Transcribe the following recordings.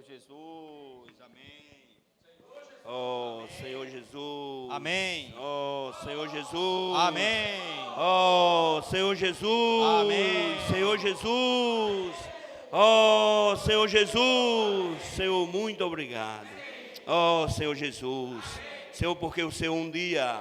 Jesus, amém. Oh, Senhor Jesus. Amém. Oh, Senhor Jesus. Amém. Oh, Senhor Jesus. Amém. Senhor Jesus. Oh, Senhor Jesus. Senhor, muito obrigado. Oh, Senhor Jesus. Senhor, porque o Senhor um dia,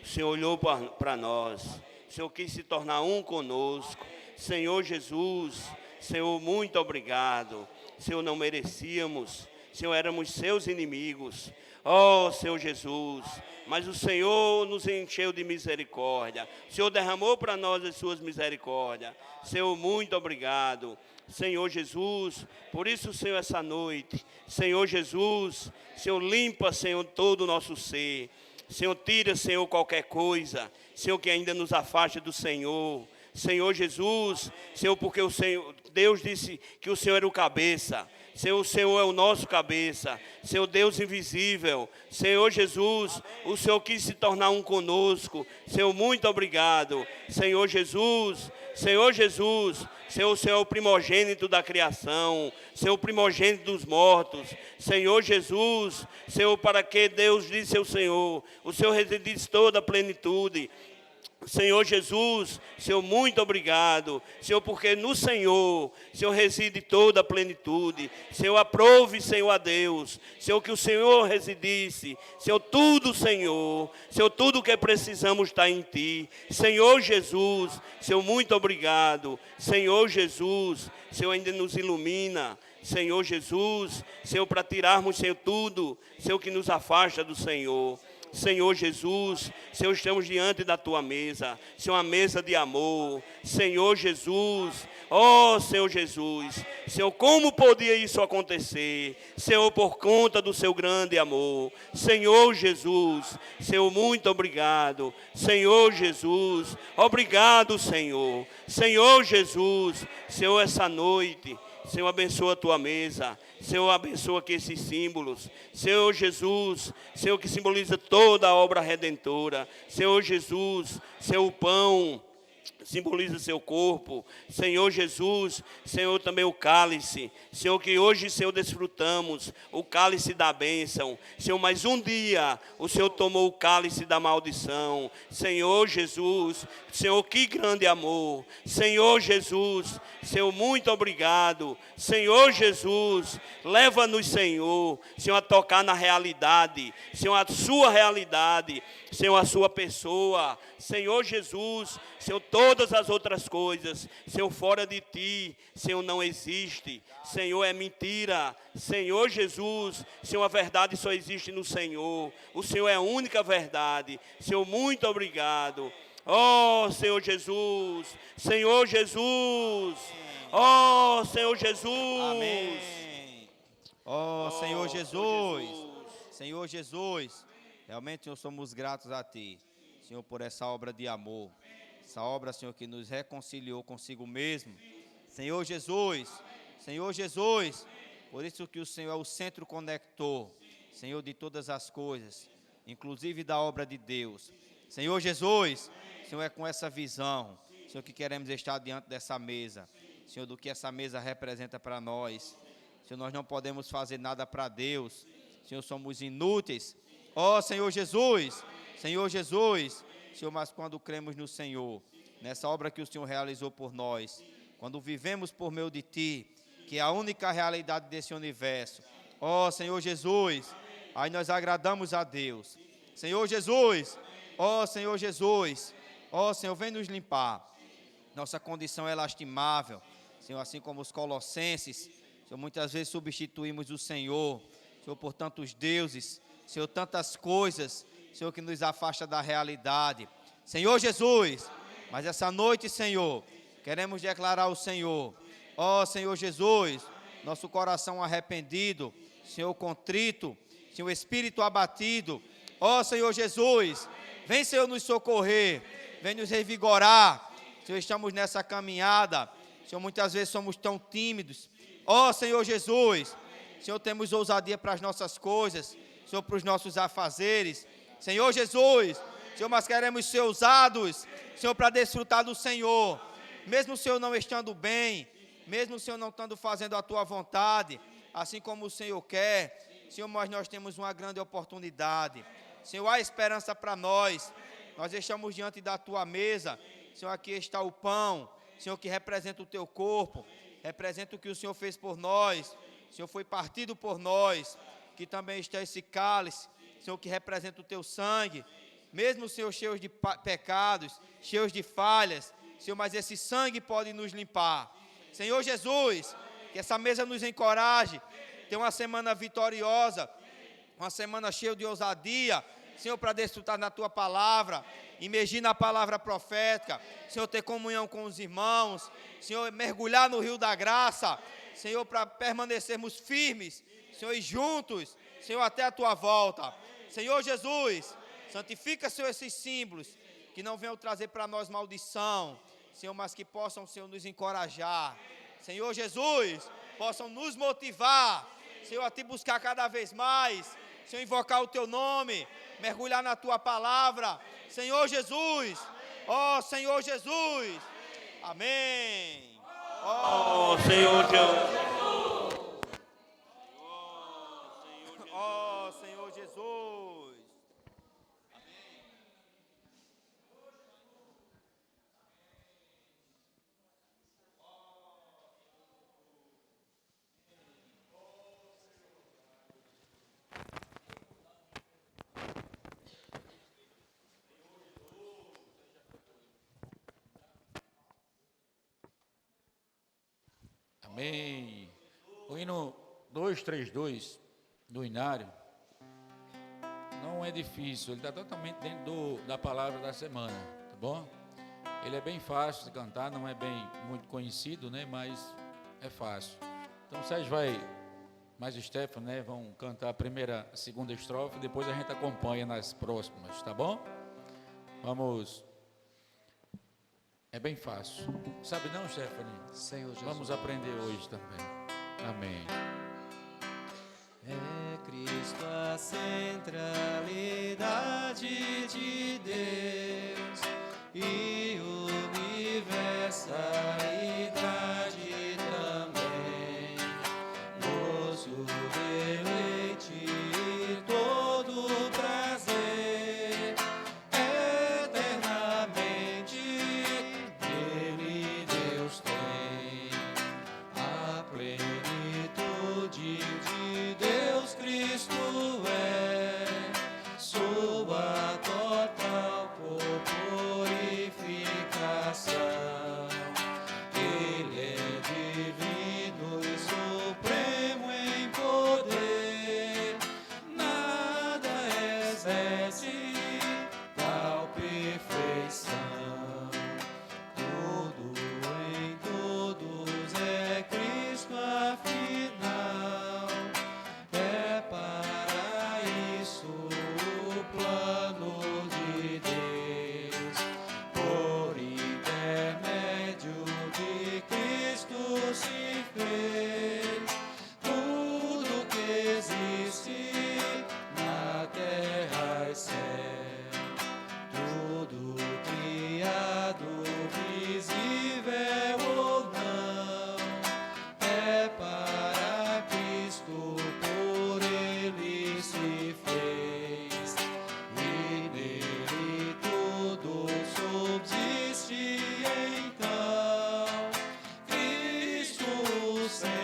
o Senhor olhou para nós. O Senhor quis se tornar um conosco. Senhor Jesus. Senhor, muito obrigado. Senhor, não merecíamos. Senhor, éramos seus inimigos. Oh, Senhor Jesus, mas o Senhor nos encheu de misericórdia. O Senhor derramou para nós as suas misericórdias. Senhor, muito obrigado. Senhor Jesus, por isso, Senhor, essa noite, Senhor Jesus, Senhor, limpa, Senhor, todo o nosso ser. Senhor, tira, Senhor, qualquer coisa, Senhor, que ainda nos afaste do Senhor. Senhor Jesus, Senhor, porque o Senhor, Deus disse que o Senhor era o cabeça. Senhor, o Senhor é o nosso cabeça. Senhor, Deus invisível. Senhor Jesus, o Senhor quis se tornar um conosco. Senhor, muito obrigado. Senhor Jesus, Senhor Jesus, Senhor, o Senhor é o primogênito da criação. Senhor, o primogênito dos mortos. Senhor Jesus, Senhor, para que Deus disse ao Senhor, o Senhor residisse toda a plenitude. Senhor Jesus, Senhor, muito obrigado. Senhor, porque no Senhor, Senhor, reside toda a plenitude. Senhor, aprove, Senhor, a Deus. Senhor, que o Senhor residisse. Senhor, tudo, Senhor. Senhor, tudo que precisamos está em Ti. Senhor Jesus, Senhor, muito obrigado. Senhor Jesus, Senhor, ainda nos ilumina. Senhor Jesus, Senhor, para tirarmos, Senhor, tudo, Senhor, que nos afasta do Senhor. Senhor Jesus, Senhor, estamos diante da Tua mesa, Senhor, uma mesa de amor. Senhor Jesus, oh Senhor Jesus, Senhor, como podia isso acontecer? Senhor, por conta do Seu grande amor. Senhor Jesus, Senhor, muito obrigado. Senhor Jesus, obrigado, Senhor. Senhor Jesus, Senhor, essa noite, Senhor, abençoa a Tua mesa. Senhor, abençoa aqui esses símbolos. Senhor Jesus, Senhor, que simboliza toda a obra redentora. Senhor Jesus, Senhor, o pão simboliza seu corpo. Senhor Jesus, Senhor, também o cálice. Senhor, que hoje, Senhor, desfrutamos o cálice da bênção. Senhor, mais um dia o Senhor tomou o cálice da maldição. Senhor Jesus, Senhor, que grande amor. Senhor Jesus, Senhor, muito obrigado. Senhor Jesus, leva-nos, Senhor, Senhor, a tocar na realidade. Senhor, a sua realidade. Senhor, a sua pessoa. Senhor Jesus, Senhor, todas as outras coisas, Senhor, fora de Ti, Senhor, não existe. Senhor, é mentira. Senhor Jesus, Senhor, a verdade só existe no Senhor. O Senhor é a única verdade. Senhor, muito obrigado. Oh, Senhor Jesus, Senhor Jesus. Oh, Senhor Jesus. Amém. Oh, Senhor Jesus. Senhor Jesus. Realmente, Senhor, somos gratos a Ti, Senhor, por essa obra de amor. Essa obra, Senhor, que nos reconciliou consigo mesmo. Senhor Jesus, Senhor Jesus, por isso que o Senhor é o centro conector, Senhor, de todas as coisas, inclusive da obra de Deus. Senhor Jesus, Senhor, é com essa visão, Senhor, que queremos estar diante dessa mesa. Senhor, do que essa mesa representa para nós. Senhor, nós não podemos fazer nada para Deus. Senhor, somos inúteis. Ó Senhor Jesus, Senhor Jesus, Senhor, mas quando cremos no Senhor, nessa obra que o Senhor realizou por nós, quando vivemos por meio de Ti, que é a única realidade desse universo, ó Senhor Jesus, aí nós agradamos a Deus. Senhor Jesus, ó Senhor Jesus, ó Senhor, vem nos limpar. Nossa condição é lastimável, Senhor, assim como os colossenses, Senhor, muitas vezes substituímos o Senhor, Senhor, por tantos deuses, Senhor, tantas coisas, Senhor, que nos afasta da realidade. Senhor Jesus, mas essa noite, Senhor, queremos declarar ao Senhor, ó Senhor Jesus, nosso coração arrependido, Senhor, contrito, Senhor, espírito abatido, ó Senhor Jesus, vem, Senhor, nos socorrer, vem nos revigorar. Senhor, estamos nessa caminhada, Senhor, muitas vezes somos tão tímidos. Ó Senhor Jesus, Senhor, temos ousadia para as nossas coisas, Senhor, para os nossos afazeres. Senhor Jesus, Senhor, mas queremos ser usados, Senhor, para desfrutar do Senhor. Mesmo o Senhor não estando bem, mesmo o Senhor não estando fazendo a Tua vontade, assim como o Senhor quer. Senhor, mas nós temos uma grande oportunidade. Senhor, há esperança para nós. Nós estamos diante da tua mesa. Senhor, aqui está o pão, Senhor, que representa o teu corpo, representa o que o Senhor fez por nós. Senhor, foi partido por nós. Que também está esse cálice, Senhor, que representa o teu sangue. Mesmo, Senhor, cheios de pecados, cheios de falhas, Senhor, mas esse sangue pode nos limpar. Senhor Jesus, que essa mesa nos encoraje, ter uma semana vitoriosa, uma semana cheia de ousadia, Senhor, para desfrutar da tua palavra, imergir na palavra profética, Senhor, ter comunhão com os irmãos, Senhor, mergulhar no rio da graça, Senhor, para permanecermos firmes, Senhor, e juntos, Senhor, até a tua volta. Senhor Jesus, santifica, Senhor, esses símbolos, que não venham trazer para nós maldição, Senhor, mas que possam, Senhor, nos encorajar. Senhor Jesus, possam nos motivar, Senhor, a te buscar cada vez mais, Senhor, invocar o teu nome, mergulhar na tua palavra. Senhor Jesus, ó Senhor Jesus, amém. Ó Senhor Jesus. Ó Senhor Jesus. Amém. O hino 232 do Inário não é difícil, ele está totalmente dentro da palavra da semana, tá bom? Ele é bem fácil de cantar, não é bem muito conhecido, né? Mas é fácil. Então, Sérgio mais o Stefano, né? Vão cantar a primeira, a segunda estrofe, depois a gente acompanha nas próximas, tá bom? Vamos. É bem fácil. Sabe não, Stephanie? Senhor Jesus. Vamos aprender hoje também. Amém. É Cristo a centralidade de Deus e o universalidade também. Gozo, deleite e todo prazer eternamente dele Deus tem. A plenitude de Deus Cristo é sua total purificação. Ele é divino e supremo em poder, nada exerce tal perfeição. Tudo em todos é Cristo afinal, é para isso o plano de Deus. Por intermédio de Cristo se fez tudo que existe na terra e céu, tudo criado, visível ou não, é para Cristo, por ele se fez, e nele tudo subsiste. Então Cristo, o Senhor,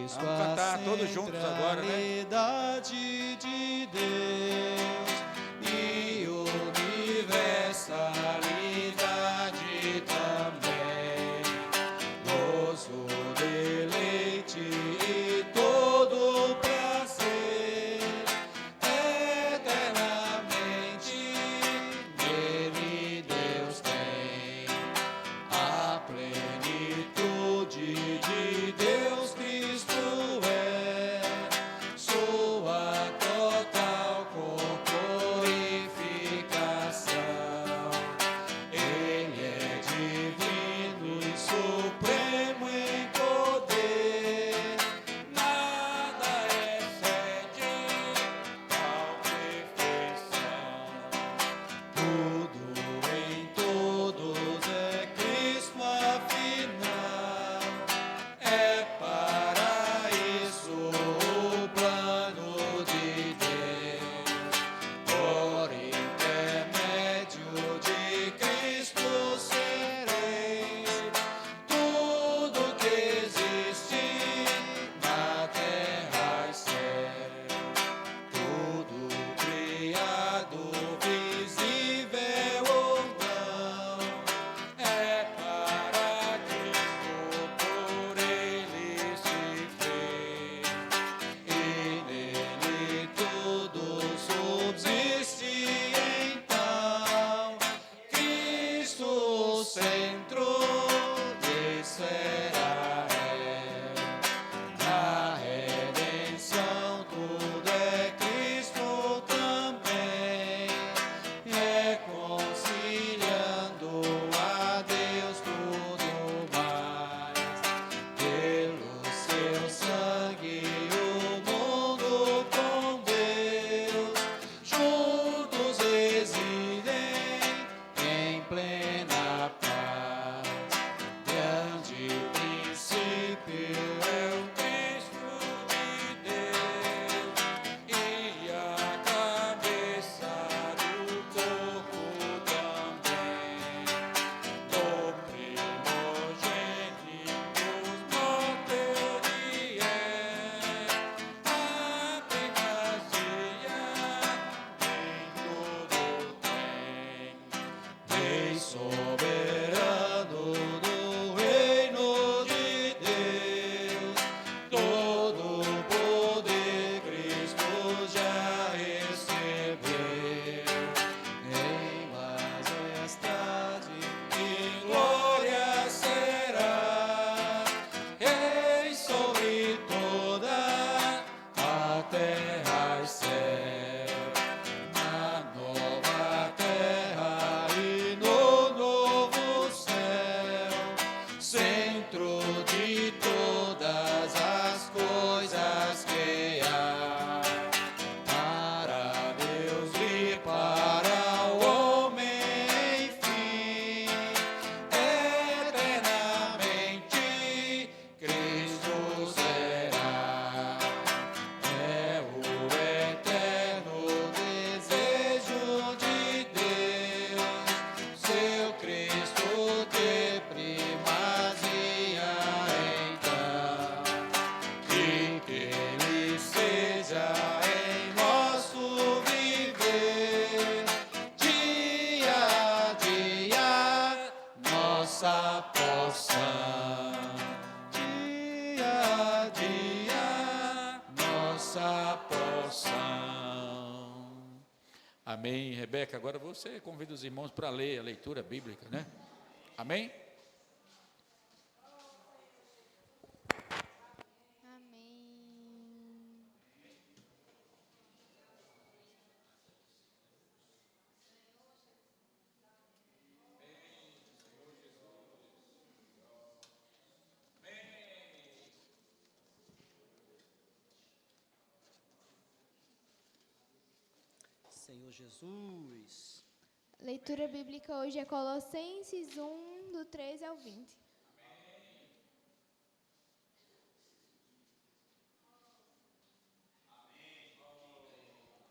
Cristo, Vamos cantar todos juntos agora, né? centralidade de Deus e universalidade também, gozo, deleite e todo prazer, eternamente nele Deus tem a plenitude de Deus. Cristo é sua total corporificação. Ele é divino e supremo em poder, nada excede tal perfeição. Tudo em todos é Cristo, afinal, é para isso o plano de Deus. Por intermédio de Cristo sereis tudo que existe na terra e céu, tudo criado, visível ou não, é para Cristo, por Ele se fez, e nele tudo subsiste. Então, Cristo, o centro de será na redenção, tudo é Cristo também, reconciliando a Deus tudo mais, pelo seu sangue o mundo com Deus, juntos residem em plena paz. Grande princípio é o Cristo de Deus e a cabeça do corpo também, do primogênito mortos ele é, a primazia em tudo tem. Rei soberano do reino de Deus, todo poder Cristo já recebeu. Em majestade e glória será, Rei sobre toda a terra e céu, na nova terra e no novo céu, centro de todas as coisas que há, para Deus e para o homem, enfim, eternamente Cristo será. É o eterno desejo de Deus, seu Cristo ter primazia então, e que Ele seja em nosso viver, dia a dia, nossa porção. Dia a dia, nossa porção. Amém. Rebeca, agora você convida os irmãos para ler a leitura bíblica, né? Amém? Amém. Senhor Jesus. Leitura bíblica hoje é Colossenses 1, do 13 ao 20.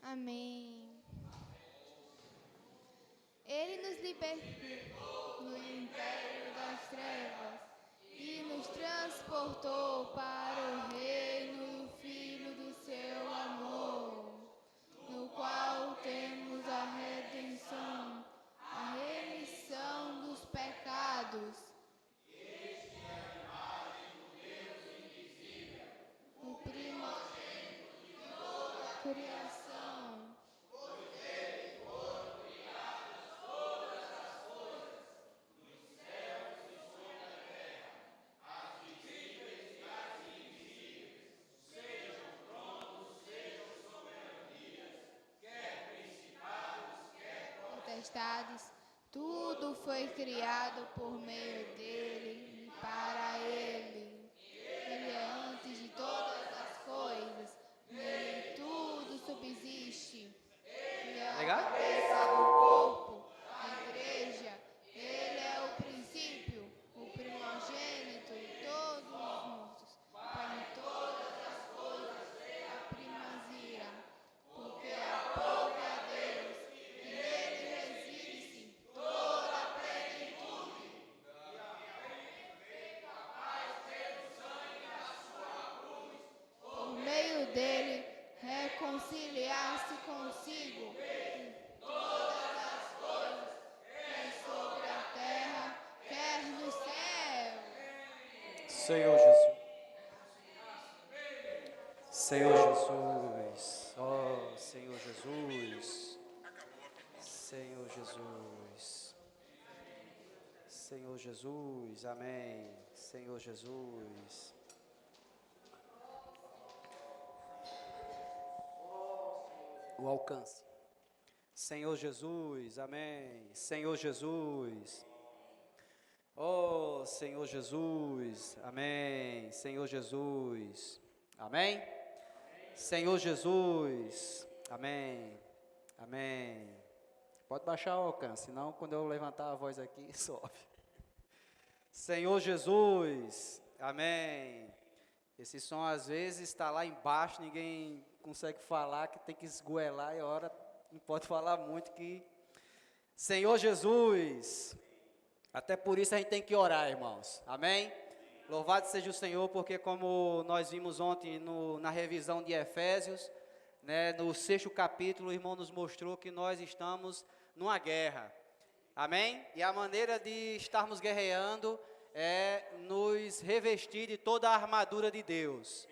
Amém. Ele nos libertou no império das trevas e nos transportou para o reino potestades, tudo foi criado por meio dele e para ele. Ele é antes de todas as coisas, nele tudo subsiste. Ele é a Legal? cabeça do corpo, a igreja. Ele é o princípio, o primogênito de todos os mortos, para em todas as coisas ter a primazia, porque aprove a Deus, e nele reside-se toda a plenitude. Por meio dele, reconciliar-se consigo em todas as coisas, quer sobre a terra, quer no céu. Senhor Jesus. Senhor Jesus. Oh, Senhor Jesus. Senhor Jesus. Senhor Jesus. Amém. Senhor Jesus. O alcance. Senhor Jesus. Amém. Senhor Jesus. Oh, Senhor Jesus, amém. Senhor Jesus, amém. Senhor Jesus, amém. Amém. Pode baixar o alcance, senão quando eu levantar a voz aqui, sobe. Senhor Jesus, amém. Esse som às vezes está lá embaixo, ninguém consegue falar, que tem que esgoelar e a hora não pode falar muito que... Senhor Jesus... Até por isso a gente tem que orar, irmãos. Amém? Louvado seja o Senhor, porque como nós vimos ontem na revisão de Efésios, né, no 6º capítulo, o irmão nos mostrou que nós estamos numa guerra. Amém? E a maneira de estarmos guerreando é nos revestir de toda a armadura de Deus.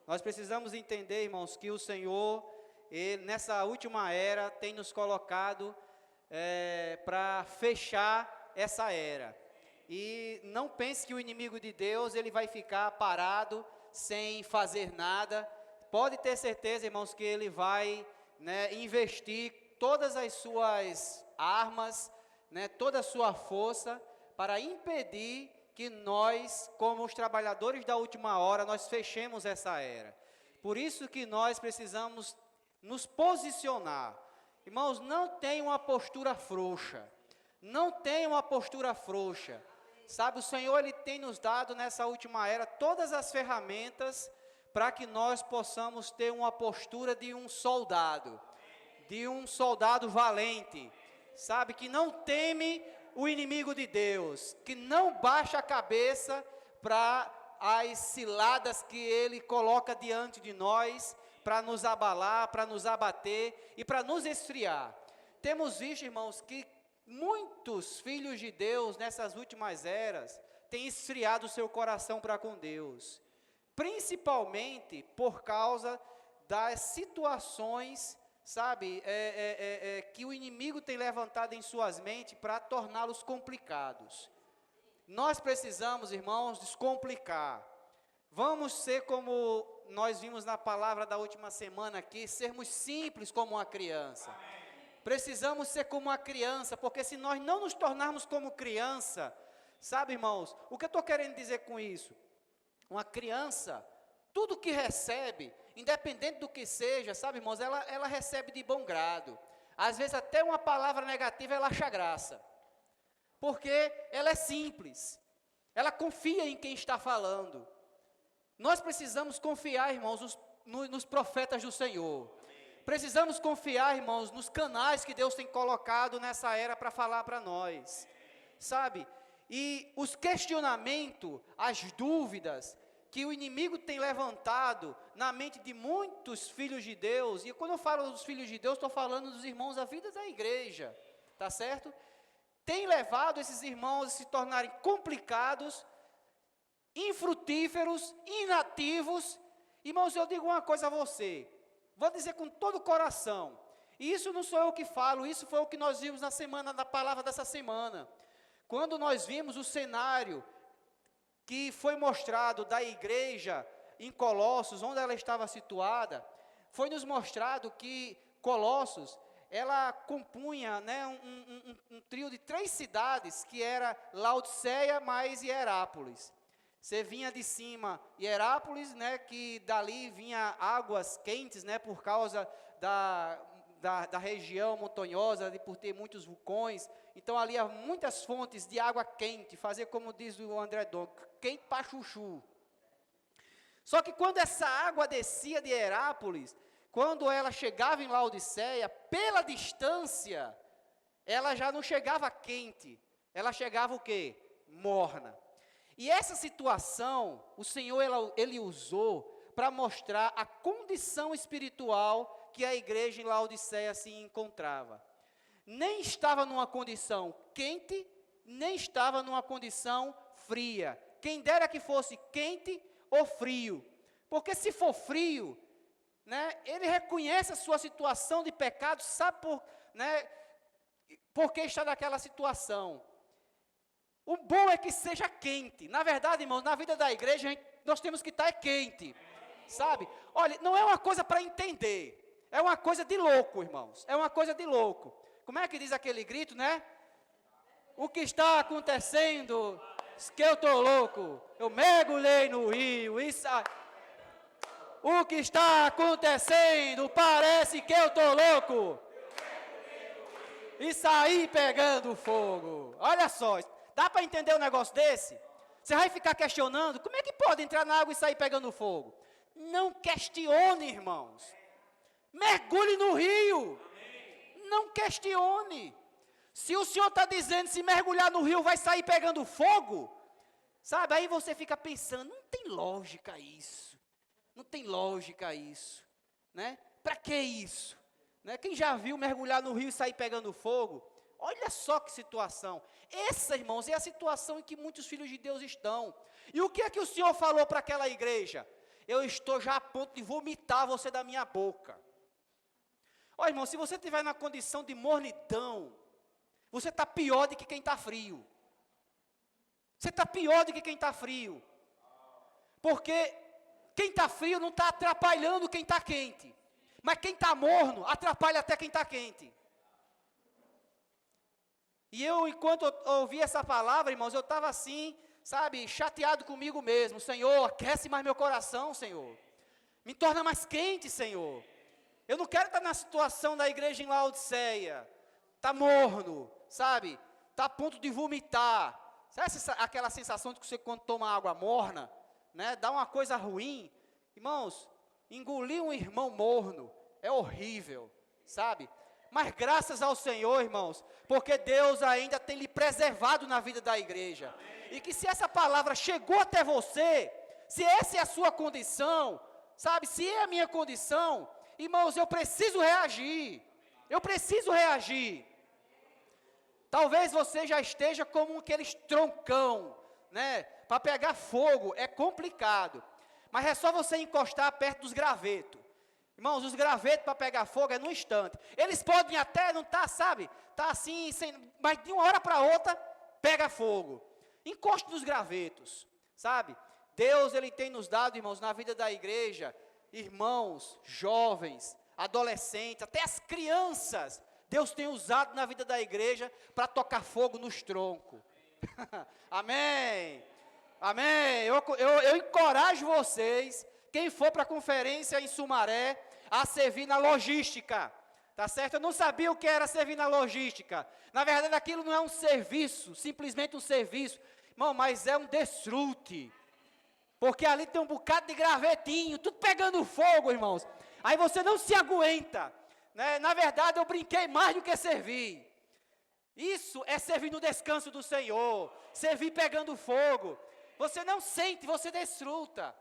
Nós precisamos entender, irmãos, que o Senhor, Ele, nessa última era, tem nos colocado para fechar essa era. E não pense que o inimigo de Deus, ele vai ficar parado, sem fazer nada. Pode ter certeza, irmãos, que ele vai, né, investir todas as suas armas, né, toda a sua força, para impedir que nós, como os trabalhadores da última hora, nós fechemos essa era. Por isso que nós precisamos nos posicionar. Irmãos, não tenha uma postura frouxa. Não tenha uma postura frouxa. Sabe, o Senhor, Ele tem nos dado nessa última era todas as ferramentas para que nós possamos ter uma postura de um soldado valente, sabe, que não teme o inimigo de Deus, que não baixa a cabeça para as ciladas que Ele coloca diante de nós, para nos abalar, para nos abater e para nos esfriar. Temos visto, irmãos, que muitos filhos de Deus, nessas últimas eras, têm esfriado o seu coração para com Deus, principalmente por causa das situações, sabe, que o inimigo tem levantado em suas mentes para torná-los complicados. Nós precisamos, irmãos, descomplicar. Vamos ser como nós vimos na palavra da última semana aqui, sermos simples como uma criança. Precisamos ser como uma criança, porque se nós não nos tornarmos como criança, sabe, irmãos, o que eu estou querendo dizer com isso? Uma criança, tudo que recebe, independente do que seja, sabe, irmãos, ela recebe de bom grado. Às vezes até uma palavra negativa ela acha graça, porque ela é simples, ela confia em quem está falando. Nós precisamos confiar, irmãos, nos profetas do Senhor. Precisamos confiar, irmãos, nos canais que Deus tem colocado nessa era para falar para nós, sabe? E os questionamentos, as dúvidas que o inimigo tem levantado na mente de muitos filhos de Deus, e quando eu falo dos filhos de Deus, estou falando dos irmãos da vida da igreja, tá certo? Tem levado esses irmãos a se tornarem complicados, infrutíferos, inativos. Irmãos, eu digo uma coisa a você, vou dizer com todo o coração, e isso não sou eu que falo, isso foi o que nós vimos na semana, da palavra dessa semana, quando nós vimos o cenário que foi mostrado da igreja em Colossos, onde ela estava situada, foi nos mostrado que Colossos ela compunha, né, um trio de 3 cidades, que era Laodiceia mais Hierápolis. Você vinha de cima, Hierápolis, né, que dali vinha águas quentes, né, por causa da região montanhosa, por ter muitos vulcões. Então ali há muitas fontes de água quente, fazer como diz o André Dom, quente para chuchu. Só que quando essa água descia de Hierápolis, quando ela chegava em Laodiceia, pela distância, ela já não chegava quente, ela chegava o quê? Morna. E essa situação, o Senhor, Ele usou para mostrar a condição espiritual que a igreja em Laodiceia se encontrava. Nem estava numa condição quente, nem estava numa condição fria. Quem dera que fosse quente ou frio. Porque se for frio, né, ele reconhece a sua situação de pecado, sabe por que está naquela situação. O bom é que seja quente. Na verdade, irmãos, na vida da igreja, nós temos que estar quente. Sabe? Olha, não é uma coisa para entender. É uma coisa de louco, irmãos. É uma coisa de louco. Como é que diz aquele grito, né? O que está acontecendo? Que eu estou louco. Eu mergulhei no rio. O que está acontecendo? Parece que eu estou louco. E saí pegando fogo. Olha só. Dá para entender um negócio desse? Você vai ficar questionando, como é que pode entrar na água e sair pegando fogo? Não questione, irmãos. Mergulhe no rio. Não questione. Se o Senhor está dizendo, se mergulhar no rio vai sair pegando fogo, sabe, aí você fica pensando, não tem lógica isso. Não tem lógica isso. Né? Para que isso? Né? Quem já viu mergulhar no rio e sair pegando fogo? Olha só que situação. Essa, irmãos, é a situação em que muitos filhos de Deus estão. E o que é que o Senhor falou para aquela igreja? Eu estou já a ponto de vomitar você da minha boca. Olha, irmão, se você estiver na condição de mornidão, você está pior do que quem está frio. Você está pior do que quem está frio. Porque quem está frio não está atrapalhando quem está quente. Mas quem está morno, atrapalha até quem está quente. E eu, enquanto eu ouvi essa palavra, irmãos, eu estava assim, sabe, chateado comigo mesmo. Senhor, aquece mais meu coração, Senhor. Me torna mais quente, Senhor. Eu não quero estar na situação da igreja em Laodiceia. Está morno, sabe? Está a ponto de vomitar. Sabe aquela sensação de que você, quando toma água morna, né, dá uma coisa ruim? Irmãos, engolir um irmão morno é horrível, sabe? Mas graças ao Senhor, irmãos, porque Deus ainda tem lhe preservado na vida da igreja. E que se essa palavra chegou até você, se essa é a sua condição, sabe, se é a minha condição, irmãos, eu preciso reagir. Eu preciso reagir. Talvez você já esteja como aqueles troncão, né? Para pegar fogo é complicado. Mas é só você encostar perto dos gravetos. Irmãos, os gravetos para pegar fogo é no instante. Eles podem até não estar, sabe? Está assim, mas de uma hora para outra, pega fogo. Encoste nos gravetos, sabe? Deus, Ele tem nos dado, irmãos, na vida da igreja, irmãos, jovens, adolescentes, até as crianças, Deus tem usado na vida da igreja para tocar fogo nos troncos. Amém. Amém. Eu encorajo vocês, quem for para a conferência em Sumaré, a servir na logística, tá certo? Eu não sabia o que era servir na logística. Na verdade, aquilo não é um serviço, simplesmente um serviço, irmão, mas é um desfrute. Porque ali tem um bocado de gravetinho, tudo pegando fogo, irmãos. Aí você não se aguenta, né? Na verdade, eu brinquei mais do que servir. Isso é servir no descanso do Senhor, servir pegando fogo. Você não sente, você desfruta.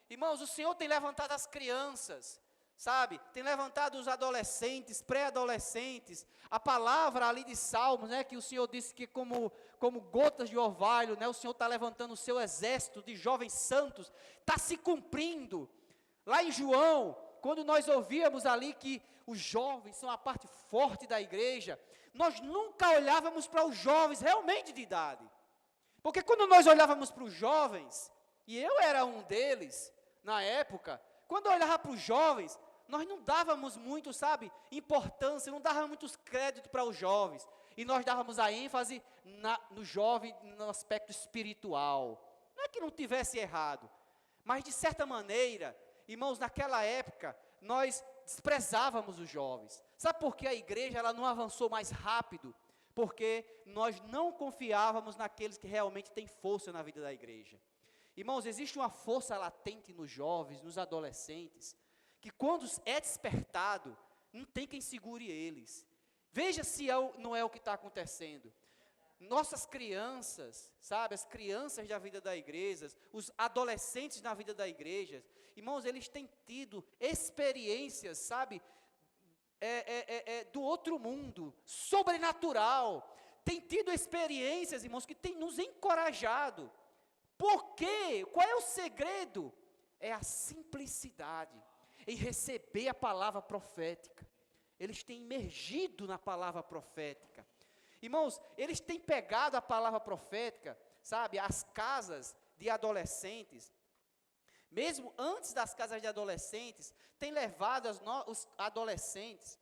Irmãos, o Senhor tem levantado as crianças, sabe? Tem levantado os adolescentes, pré-adolescentes. A palavra ali de Salmos, né? Que o Senhor disse que como gotas de orvalho, né? O Senhor está levantando o seu exército de jovens santos. Está se cumprindo. Lá em João, quando nós ouvíamos ali que os jovens são a parte forte da igreja, nós nunca olhávamos para os jovens realmente de idade. Porque quando nós olhávamos para os jovens, e eu era um deles, na época, quando eu olhava para os jovens, nós não dávamos muito, sabe, importância, não dávamos muitos créditos para os jovens. E nós dávamos a ênfase no jovem no aspecto espiritual. Não é que não tivesse errado, mas de certa maneira, irmãos, naquela época, nós desprezávamos os jovens. Sabe por que a igreja ela não avançou mais rápido? Porque nós não confiávamos naqueles que realmente têm força na vida da igreja. Irmãos, existe uma força latente nos jovens, nos adolescentes, que quando é despertado, não tem quem segure eles. Veja se não é o que está acontecendo. Nossas crianças, sabe, as crianças da vida da igreja, os adolescentes na vida da igreja, irmãos, eles têm tido experiências, sabe, do outro mundo, sobrenatural, têm tido experiências, irmãos, que têm nos encorajado. Por quê? Qual é o segredo? É a simplicidade em receber a palavra profética. Eles têm imergido na palavra profética. Irmãos, eles têm pegado a palavra profética, sabe, as casas de adolescentes, mesmo antes das casas de adolescentes, tem levado os adolescentes,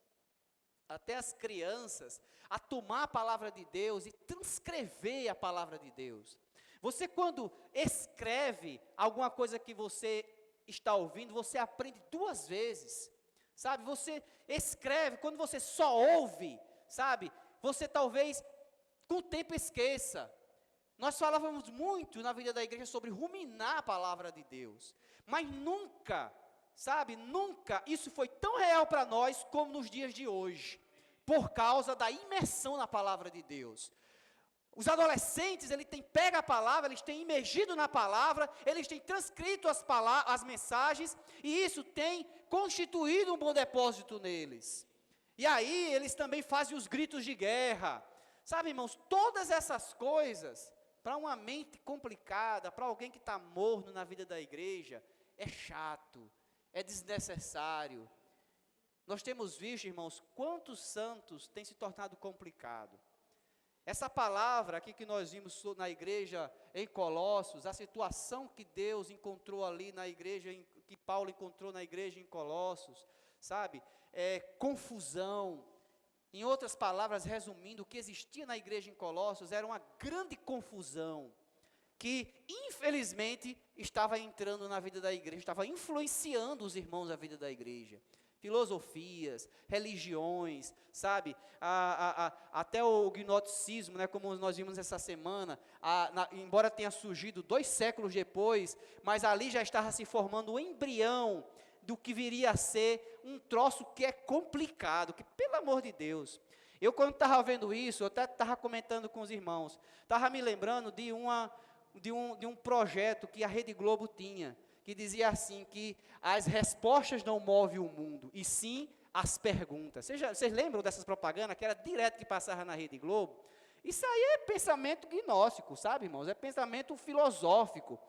até as crianças, a tomar a palavra de Deus e transcrever a palavra de Deus. Você quando escreve alguma coisa que você está ouvindo, você aprende 2 vezes, sabe, você escreve, quando você só ouve, sabe, você talvez com o tempo esqueça. Nós falávamos muito na vida da igreja sobre ruminar a palavra de Deus, mas nunca, sabe, nunca isso foi tão real para nós como nos dias de hoje, por causa da imersão na palavra de Deus. Os adolescentes, eles têm pego a palavra, eles têm imergido na palavra, eles têm transcrito as mensagens, e isso tem constituído um bom depósito neles. E aí, eles também fazem os gritos de guerra. Sabe, irmãos, todas essas coisas, para uma mente complicada, para alguém que está morno na vida da igreja, é chato, é desnecessário. Nós temos visto, irmãos, quantos santos têm se tornado complicado. Essa palavra aqui que nós vimos na igreja em Colossos, a situação que Deus encontrou ali na igreja, que Paulo encontrou na igreja em Colossos, sabe, confusão. Em outras palavras, resumindo, o que existia na igreja em Colossos era uma grande confusão, que infelizmente estava entrando na vida da igreja, estava influenciando os irmãos da vida da igreja. Filosofias, religiões, sabe, até o gnosticismo, né, como nós vimos essa semana, embora tenha surgido 2 séculos depois, mas ali já estava se formando um embrião do que viria a ser um troço que é complicado, que pelo amor de Deus, eu quando estava vendo isso, eu até estava comentando com os irmãos, estava me lembrando de um projeto que a Rede Globo tinha, que dizia assim, que as respostas não movem o mundo, e sim as perguntas. Vocês lembram dessas propagandas, que era direto que passava na Rede Globo? Isso aí é pensamento gnóstico, sabe, irmãos? É pensamento filosófico.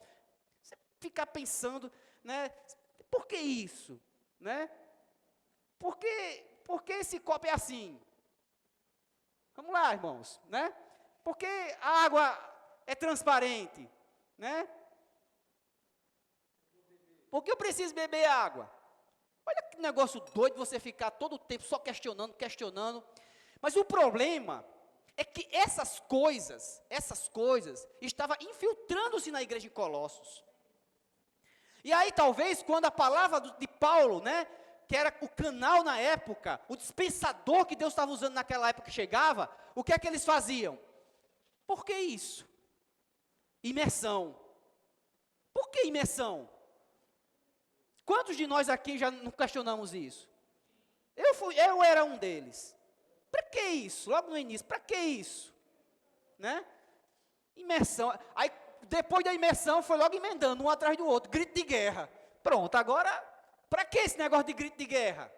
Você ficar pensando, né, por que isso? Né? Por que esse copo é assim? Vamos lá, irmãos, né? Por que a água é transparente? Né? Por que eu preciso beber água? Olha que negócio doido você ficar todo o tempo só questionando. Mas o problema é que essas coisas estavam infiltrando-se na igreja de Colossos. E aí talvez quando a palavra de Paulo, né, que era o canal na época, o dispensador que Deus estava usando naquela época chegava, o que é que eles faziam? Por que isso? Imersão. Por que imersão? Quantos de nós aqui já não questionamos isso? Eu era um deles. Para que isso? Logo no início, para que isso? Né? Imersão. Aí, depois da imersão, foi logo emendando, um atrás do outro, grito de guerra. Pronto, agora, para que esse negócio de grito de guerra?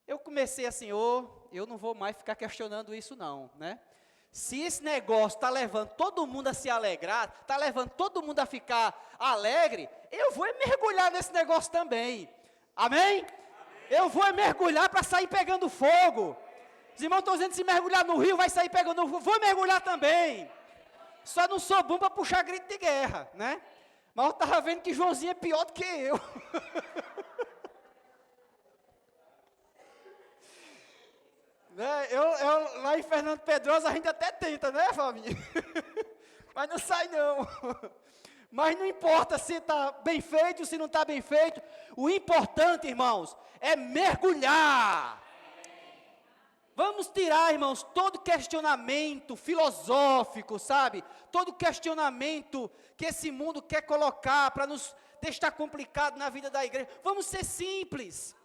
Eu comecei assim, eu não vou mais ficar questionando isso não, né? Se esse negócio está levando todo mundo a se alegrar, está levando todo mundo a ficar alegre, eu vou mergulhar nesse negócio também. Amém? Eu vou mergulhar para sair pegando fogo. Os irmãos estão dizendo que se mergulhar no rio vai sair pegando fogo. Vou mergulhar também. Só não sou bom para puxar grito de guerra, né? Mas eu estava vendo que Joãozinho é pior do que eu. Né? Lá em Fernando Pedrosa a gente até tenta, né, Fabinho? Mas não sai não. Mas não importa se está bem feito, se não está bem feito. O importante, irmãos, é mergulhar. Vamos tirar, irmãos, todo questionamento filosófico, sabe? Todo questionamento que esse mundo quer colocar para nos deixar complicado na vida da igreja. Vamos ser simples.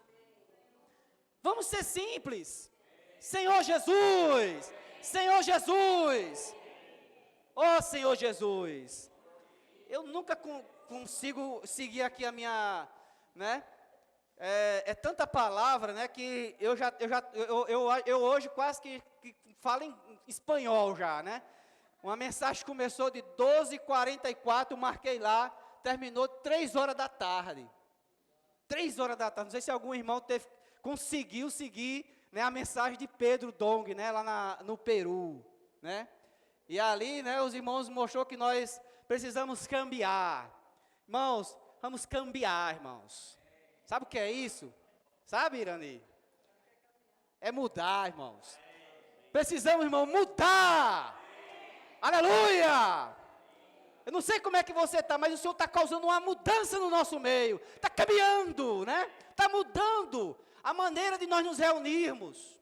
Vamos ser simples. Senhor Jesus, Senhor Jesus. Ó Senhor Jesus. Eu nunca consigo seguir aqui a minha, né? É tanta palavra, né, que eu hoje quase que falo em espanhol já, né? Uma mensagem começou de 12h44, marquei lá, terminou 3 horas da tarde. 3 horas da tarde. Não sei se algum irmão conseguiu seguir, né, a mensagem de Pedro Dong, né, lá no Peru, né? E ali, né, os irmãos mostrou que nós precisamos cambiar. Irmãos, vamos cambiar, irmãos. Sabe o que é isso? Sabe, Irani? É mudar, irmãos. Precisamos, irmão, mudar. Aleluia! Eu não sei como é que você está, mas o Senhor está causando uma mudança no nosso meio. Está caminhando, né? Está mudando a maneira de nós nos reunirmos.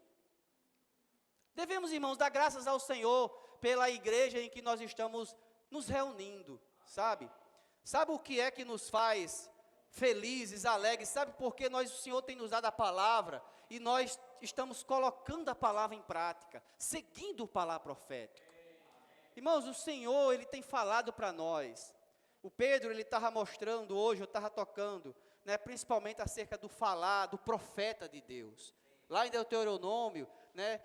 Devemos, irmãos, dar graças ao Senhor pela igreja em que nós estamos nos reunindo, sabe? Sabe o que é que nos faz felizes, alegres? Sabe por que o Senhor tem nos dado a palavra e nós estamos colocando a palavra em prática, seguindo o palavra profético? Irmãos, o Senhor, Ele tem falado para nós. O Pedro, ele estava mostrando hoje, eu estava tocando, né, principalmente acerca do falar, do profeta de Deus. Lá em Deuteronômio, né,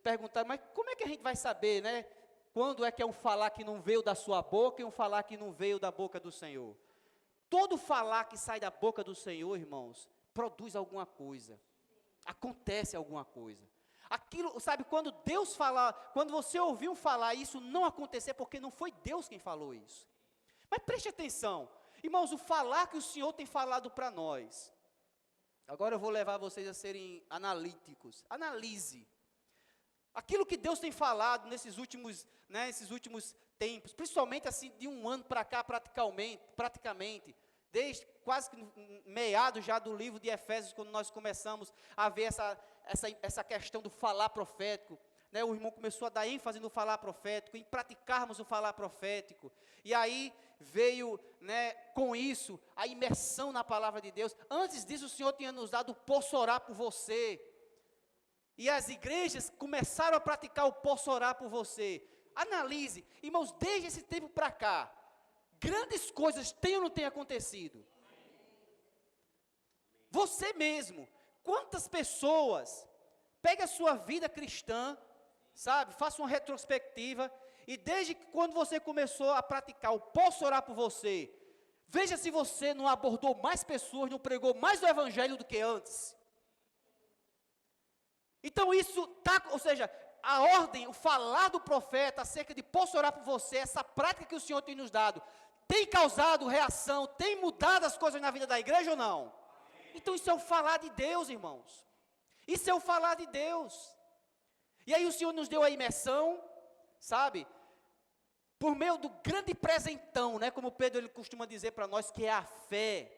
perguntaram, mas como é que a gente vai saber, né, quando é que é um falar que não veio da sua boca e um falar que não veio da boca do Senhor? Todo falar que sai da boca do Senhor, irmãos, produz alguma coisa. Acontece alguma coisa. Aquilo, sabe, quando Deus falar, quando você ouviu falar isso não acontecer, porque não foi Deus quem falou isso. Mas preste atenção, irmãos, o falar que o Senhor tem falado para nós. Agora eu vou levar vocês a serem analíticos. Analise. Aquilo que Deus tem falado nesses últimos tempos, principalmente assim de um ano para cá, praticamente, desde quase que meados já do livro de Efésios, quando nós começamos a ver essa questão do falar profético, né? O irmão começou a dar ênfase no falar profético, em praticarmos o falar profético, e aí veio, né, com isso, a imersão na palavra de Deus. Antes disso, o Senhor tinha nos dado o posso orar por você, e as igrejas começaram a praticar o posso orar por você. Analise, irmãos, desde esse tempo para cá, grandes coisas têm ou não têm acontecido? Você mesmo, quantas pessoas, pega a sua vida cristã, sabe, faça uma retrospectiva, e desde que quando você começou a praticar o posso orar por você, veja se você não abordou mais pessoas, não pregou mais o evangelho do que antes. Então isso ou seja, a ordem, o falar do profeta acerca de posso orar por você, essa prática que o Senhor tem nos dado, tem causado reação, tem mudado as coisas na vida da igreja ou não? Então isso é o falar de Deus, irmãos. Isso é o falar de Deus. E aí o Senhor nos deu a imersão, sabe? Por meio do grande presentão, né? Como Pedro ele costuma dizer para nós, que é a fé.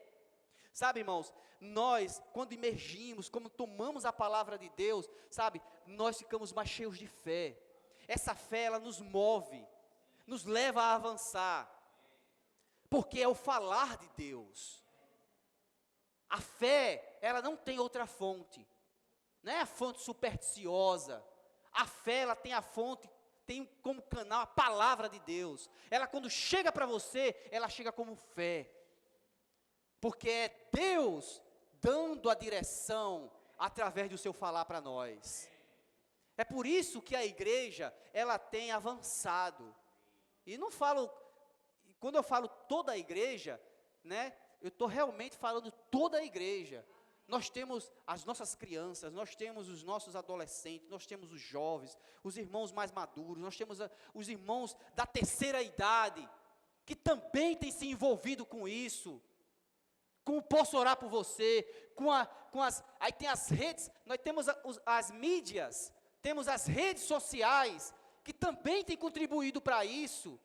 Sabe, irmãos, nós, quando imergimos, quando tomamos a palavra de Deus, sabe, nós ficamos mais cheios de fé. Essa fé, ela nos move, nos leva a avançar, porque é o falar de Deus. A fé, ela não tem outra fonte, não é a fonte supersticiosa. A fé, ela tem a fonte, tem como canal a palavra de Deus. Ela, quando chega para você, ela chega como fé. Porque é Deus dando a direção através do seu falar para nós. É por isso que a igreja, ela tem avançado. E não falo, quando eu falo toda a igreja, né, eu estou realmente falando toda a igreja. Nós temos as nossas crianças, nós temos os nossos adolescentes, nós temos os jovens, os irmãos mais maduros, nós temos os irmãos da terceira idade, que também têm se envolvido com isso, com o Posso Orar por Você, aí tem as redes, nós temos as mídias, temos as redes sociais, que também têm contribuído para isso.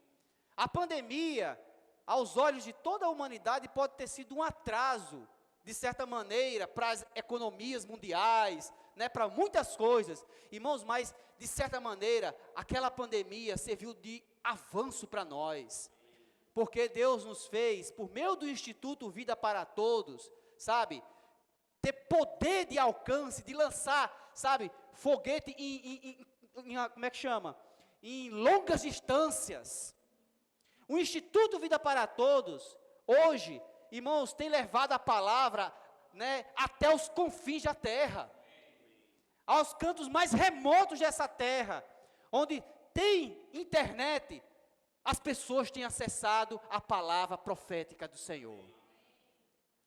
A pandemia, aos olhos de toda a humanidade, pode ter sido um atraso, de certa maneira, para as economias mundiais, né, para muitas coisas. Irmãos, mas, de certa maneira, aquela pandemia serviu de avanço para nós. Porque Deus nos fez, por meio do Instituto Vida para Todos, sabe, ter poder de alcance, de lançar, sabe, foguete como é que chama? Em longas distâncias. O Instituto Vida para Todos, hoje, irmãos, tem levado a palavra, né, até os confins da terra, aos cantos mais remotos dessa terra, onde tem internet, as pessoas têm acessado a palavra profética do Senhor.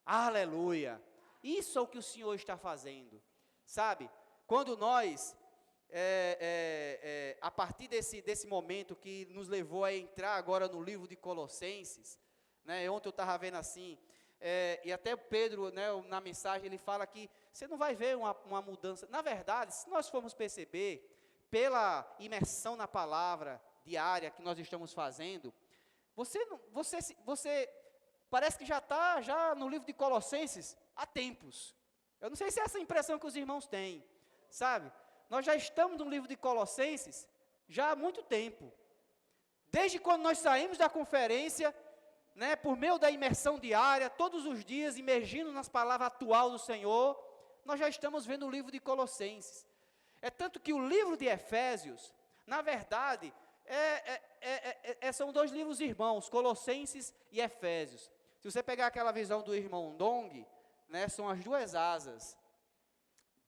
Aleluia! Isso é o que o Senhor está fazendo, sabe? Quando nós, a partir desse momento que nos levou a entrar agora no livro de Colossenses, né? Ontem eu estava vendo assim, e até Pedro, né, na mensagem, ele fala que você não vai ver uma mudança. Na verdade, se nós formos perceber, pela imersão na palavra diária que nós estamos fazendo, você parece que já está no livro de Colossenses há tempos. Eu não sei se é essa impressão que os irmãos têm, sabe? Nós já estamos no livro de Colossenses já há muito tempo. Desde quando nós saímos da conferência, né, por meio da imersão diária, todos os dias, imergindo nas palavras atuais do Senhor, nós já estamos vendo o livro de Colossenses. É tanto que o livro de Efésios, na verdade, são dois livros irmãos, Colossenses e Efésios. Se você pegar aquela visão do irmão Dong, né, são as duas asas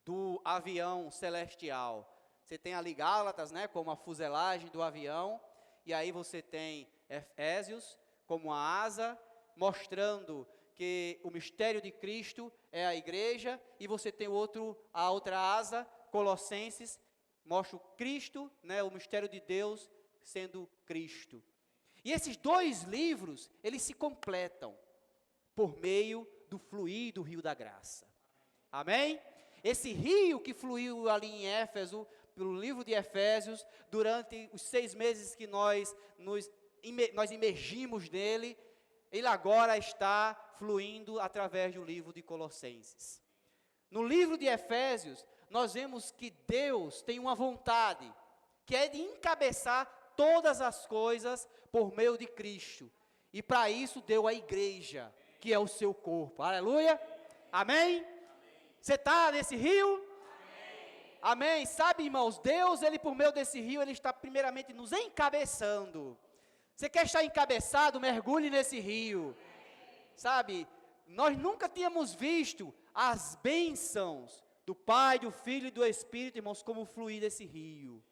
do avião celestial. Você tem ali Gálatas, né, como a fuselagem do avião, e aí você tem Efésios como a asa, mostrando que o mistério de Cristo é a igreja, e você tem a outra asa, Colossenses, mostra o Cristo, né, o mistério de Deus sendo Cristo. E esses dois livros, eles se completam por meio do fluir do rio da graça. Amém? Esse rio que fluiu ali em Éfeso, pelo livro de Efésios, durante os 6 meses que nós imergimos nele, ele agora está fluindo através do livro de Colossenses. No livro de Efésios, nós vemos que Deus tem uma vontade, que é de encabeçar todas as coisas por meio de Cristo. E para isso deu a igreja, que é o seu corpo. Aleluia? Amém? Você está nesse rio? Amém? Sabe, irmãos, Deus, ele por meio desse rio, ele está primeiramente nos encabeçando. Você quer estar encabeçado? Mergulhe nesse rio. Sabe, nós nunca tínhamos visto as bênçãos do Pai, do Filho e do Espírito, irmãos, como fluir desse rio.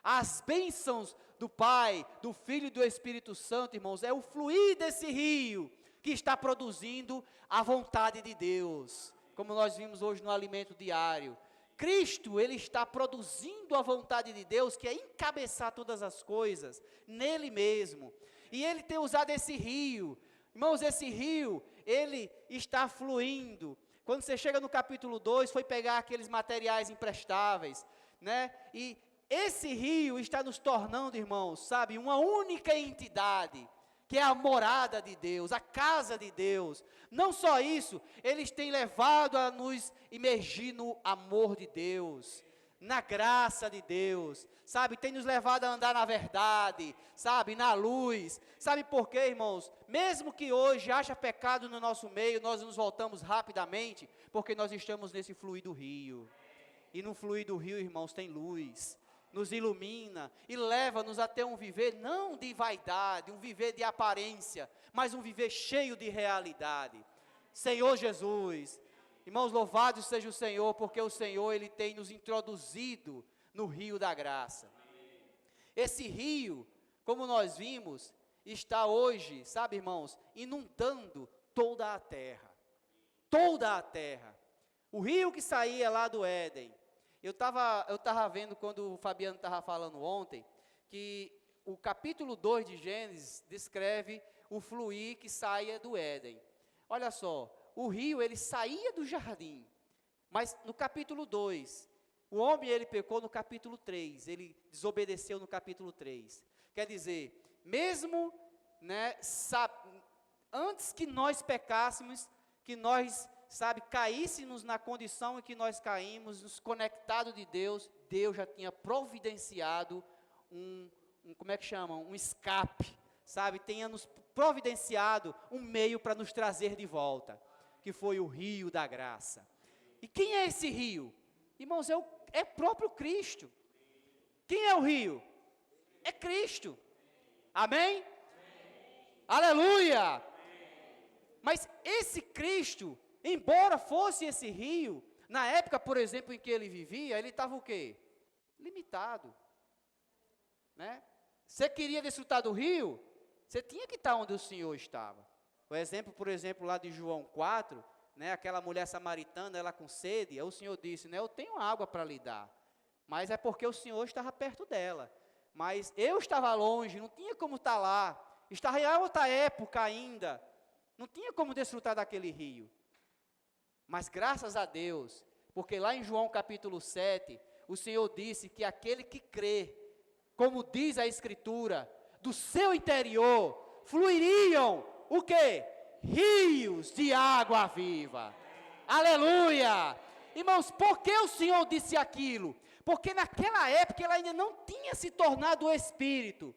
As bênçãos do Pai, do Filho e do Espírito Santo, irmãos, é o fluir desse rio que está produzindo a vontade de Deus, como nós vimos hoje no alimento diário. Cristo, ele está produzindo a vontade de Deus, que é encabeçar todas as coisas nele mesmo. E ele tem usado esse rio. Irmãos, esse rio, ele está fluindo. Quando você chega no capítulo 2, foi pegar aqueles materiais imprestáveis, né? E esse rio está nos tornando, irmãos, sabe, uma única entidade, que é a morada de Deus, a casa de Deus. Não só isso, eles têm levado a nos imergir no amor de Deus, na graça de Deus, sabe, tem nos levado a andar na verdade, sabe, na luz. Sabe por quê, irmãos? Mesmo que hoje haja pecado no nosso meio, nós nos voltamos rapidamente, porque nós estamos nesse fluir do rio. E no fluir do rio, irmãos, tem luz, nos ilumina e leva-nos até um viver não de vaidade, um viver de aparência, mas um viver cheio de realidade. Senhor Jesus, irmãos, louvado seja o Senhor, porque o Senhor, ele tem nos introduzido no rio da graça. Esse rio, como nós vimos, está hoje, sabe, irmãos, inundando toda a terra. Toda a terra. O rio que saía lá do Éden. Eu estava vendo, quando o Fabiano estava falando ontem, que o capítulo 2 de Gênesis descreve o fluir que saia do Éden. Olha só, o rio, ele saía do jardim, mas no capítulo 2, o homem, ele pecou no capítulo 3, ele desobedeceu no capítulo 3. Quer dizer, mesmo, né, antes que nós pecássemos, que nós, caíssemos na condição em que nós caímos, nos conectados de Deus, Deus já tinha providenciado um escape, tenha nos providenciado um meio para nos trazer de volta, que foi o rio da graça. E quem é esse rio? Irmãos, é próprio Cristo. Quem é o rio? É Cristo. Amém? Aleluia! Mas esse Cristo, embora fosse esse rio, na época, por exemplo, em que ele vivia, ele estava o quê? Limitado. Né? Você queria desfrutar do rio, você tinha que estar onde o Senhor estava. O exemplo, por exemplo, lá de João 4, né, aquela mulher samaritana, ela com sede, aí o Senhor disse, né, eu tenho água para lhe dar, mas é porque o Senhor estava perto dela. Mas eu estava longe, não tinha como estar lá, estava em outra época ainda, não tinha como desfrutar daquele rio. Mas graças a Deus, porque lá em João capítulo 7, o Senhor disse que aquele que crê, como diz a Escritura, do seu interior fluiriam, o quê? Rios de água viva. Aleluia! Irmãos, por que o Senhor disse aquilo? Porque naquela época ele ainda não tinha se tornado o Espírito.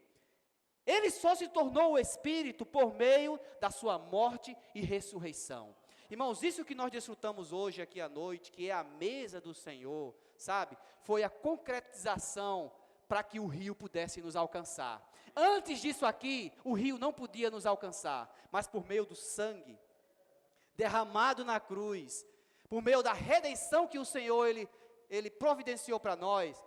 Ele só se tornou o Espírito por meio da sua morte e ressurreição. Irmãos, isso que nós desfrutamos hoje aqui à noite, que é a mesa do Senhor, foi a concretização para que o rio pudesse nos alcançar. Antes disso aqui, o rio não podia nos alcançar, mas por meio do sangue derramado na cruz, por meio da redenção que o Senhor, Ele providenciou para nós,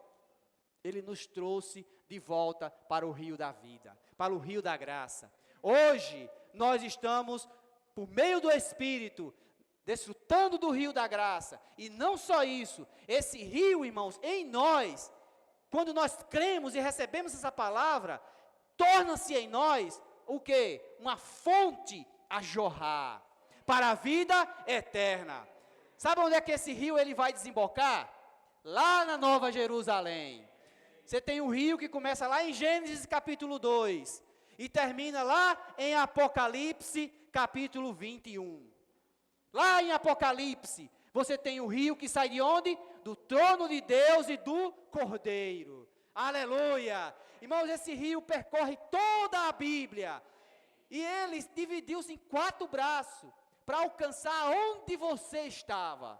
Ele nos trouxe de volta para o rio da vida, para o rio da graça. Hoje, nós estamos, por meio do Espírito, desfrutando do rio da graça, e não só isso, esse rio, irmãos, em nós, quando nós cremos e recebemos essa palavra, torna-se em nós, o quê? Uma fonte a jorrar, para a vida eterna. Sabe onde é que esse rio ele vai desembocar? Lá na Nova Jerusalém. Você tem um rio que começa lá em Gênesis capítulo 2, e termina lá em Apocalipse capítulo 21. Lá em Apocalipse, você tem o rio que sai de onde? Do trono de Deus e do Cordeiro. Aleluia! Irmãos, esse rio percorre toda a Bíblia. E ele dividiu-se em 4 braços, para alcançar onde você estava.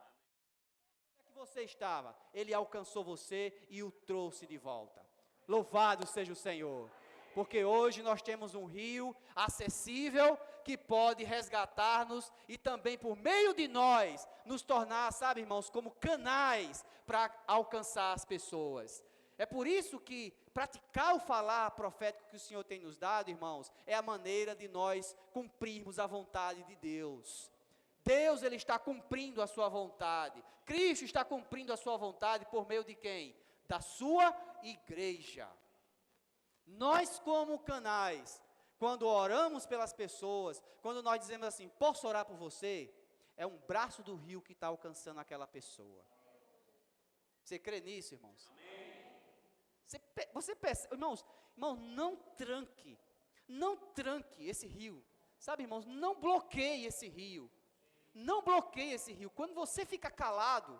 Onde é que você estava? Ele alcançou você e o trouxe de volta. Louvado seja o Senhor. Porque hoje nós temos um rio acessível que pode resgatar-nos e também por meio de nós nos tornar, irmãos, como canais para alcançar as pessoas. É por isso que praticar o falar profético que o Senhor tem nos dado, irmãos, é a maneira de nós cumprirmos a vontade de Deus. Deus, Ele está cumprindo a sua vontade. Cristo está cumprindo a sua vontade por meio de quem? Da sua igreja. Nós como canais, quando oramos pelas pessoas, quando nós dizemos assim, posso orar por você? É um braço do rio que está alcançando aquela pessoa. Você crê nisso, irmãos? Amém. Você percebe, irmãos, não tranque esse rio, irmãos, não bloqueie esse rio, quando você fica calado,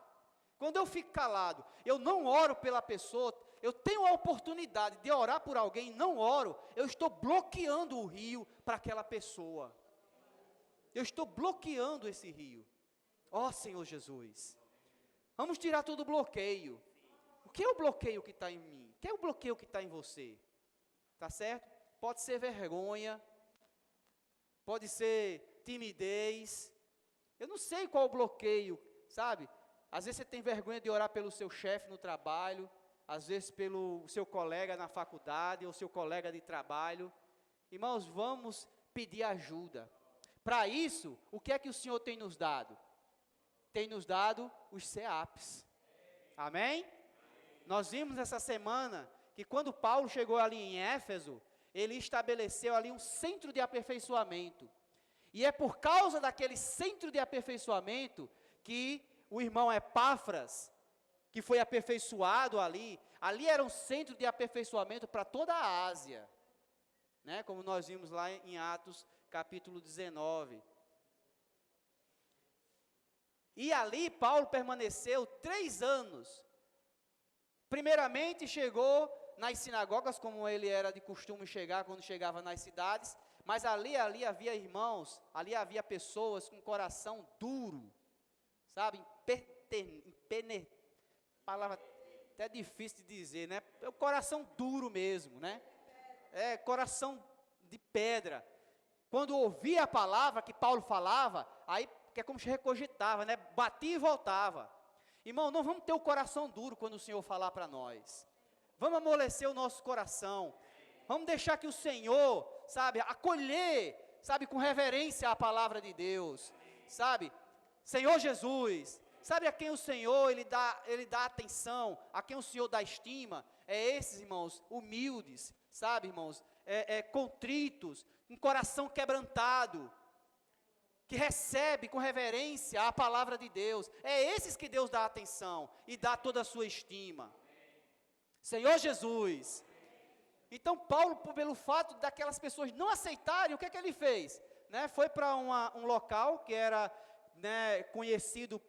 quando eu fico calado, eu não oro pela pessoa, eu tenho a oportunidade de orar por alguém, não oro, eu estou bloqueando o rio para aquela pessoa, eu estou bloqueando esse rio, ó Senhor Jesus, vamos tirar todo o bloqueio. O que é o bloqueio que está em mim? O que é o bloqueio que está em você? Tá certo? Pode ser vergonha, pode ser timidez, eu não sei qual o bloqueio, às vezes você tem vergonha de orar pelo seu chefe no trabalho, às vezes pelo seu colega na faculdade, ou seu colega de trabalho. Irmãos, vamos pedir ajuda. Para isso, o que é que o Senhor tem nos dado? Tem nos dado os CEAPs. Amém? Nós vimos essa semana que quando Paulo chegou ali em Éfeso, ele estabeleceu ali um centro de aperfeiçoamento. E é por causa daquele centro de aperfeiçoamento que o irmão Epáfras, que foi aperfeiçoado ali era um centro de aperfeiçoamento para toda a Ásia, né? Como nós vimos lá em Atos capítulo 19. E ali Paulo permaneceu 3 anos. Primeiramente chegou nas sinagogas, como ele era de costume chegar quando chegava nas cidades, mas ali havia irmãos, ali havia pessoas com coração duro, sabe, palavra até difícil de dizer, né, é o coração duro mesmo, né, coração de pedra. Quando ouvia a palavra que Paulo falava, aí que é como se recogitava, né, batia e voltava. Irmão, não vamos ter o coração duro quando o Senhor falar para nós. Vamos amolecer o nosso coração. Vamos deixar que o Senhor, sabe, acolher, sabe, com reverência a palavra de Deus, sabe? Senhor Jesus, sabe a quem o Senhor, Ele dá atenção, a quem o Senhor dá estima? É esses, irmãos, humildes, sabe, irmãos, contritos, um coração quebrantado, que recebe com reverência a palavra de Deus. É esses que Deus dá atenção e dá toda a sua estima. Senhor Jesus. Então Paulo, pelo fato daquelas pessoas não aceitarem, o que é que ele fez? Né, foi para um local que era, né, conhecido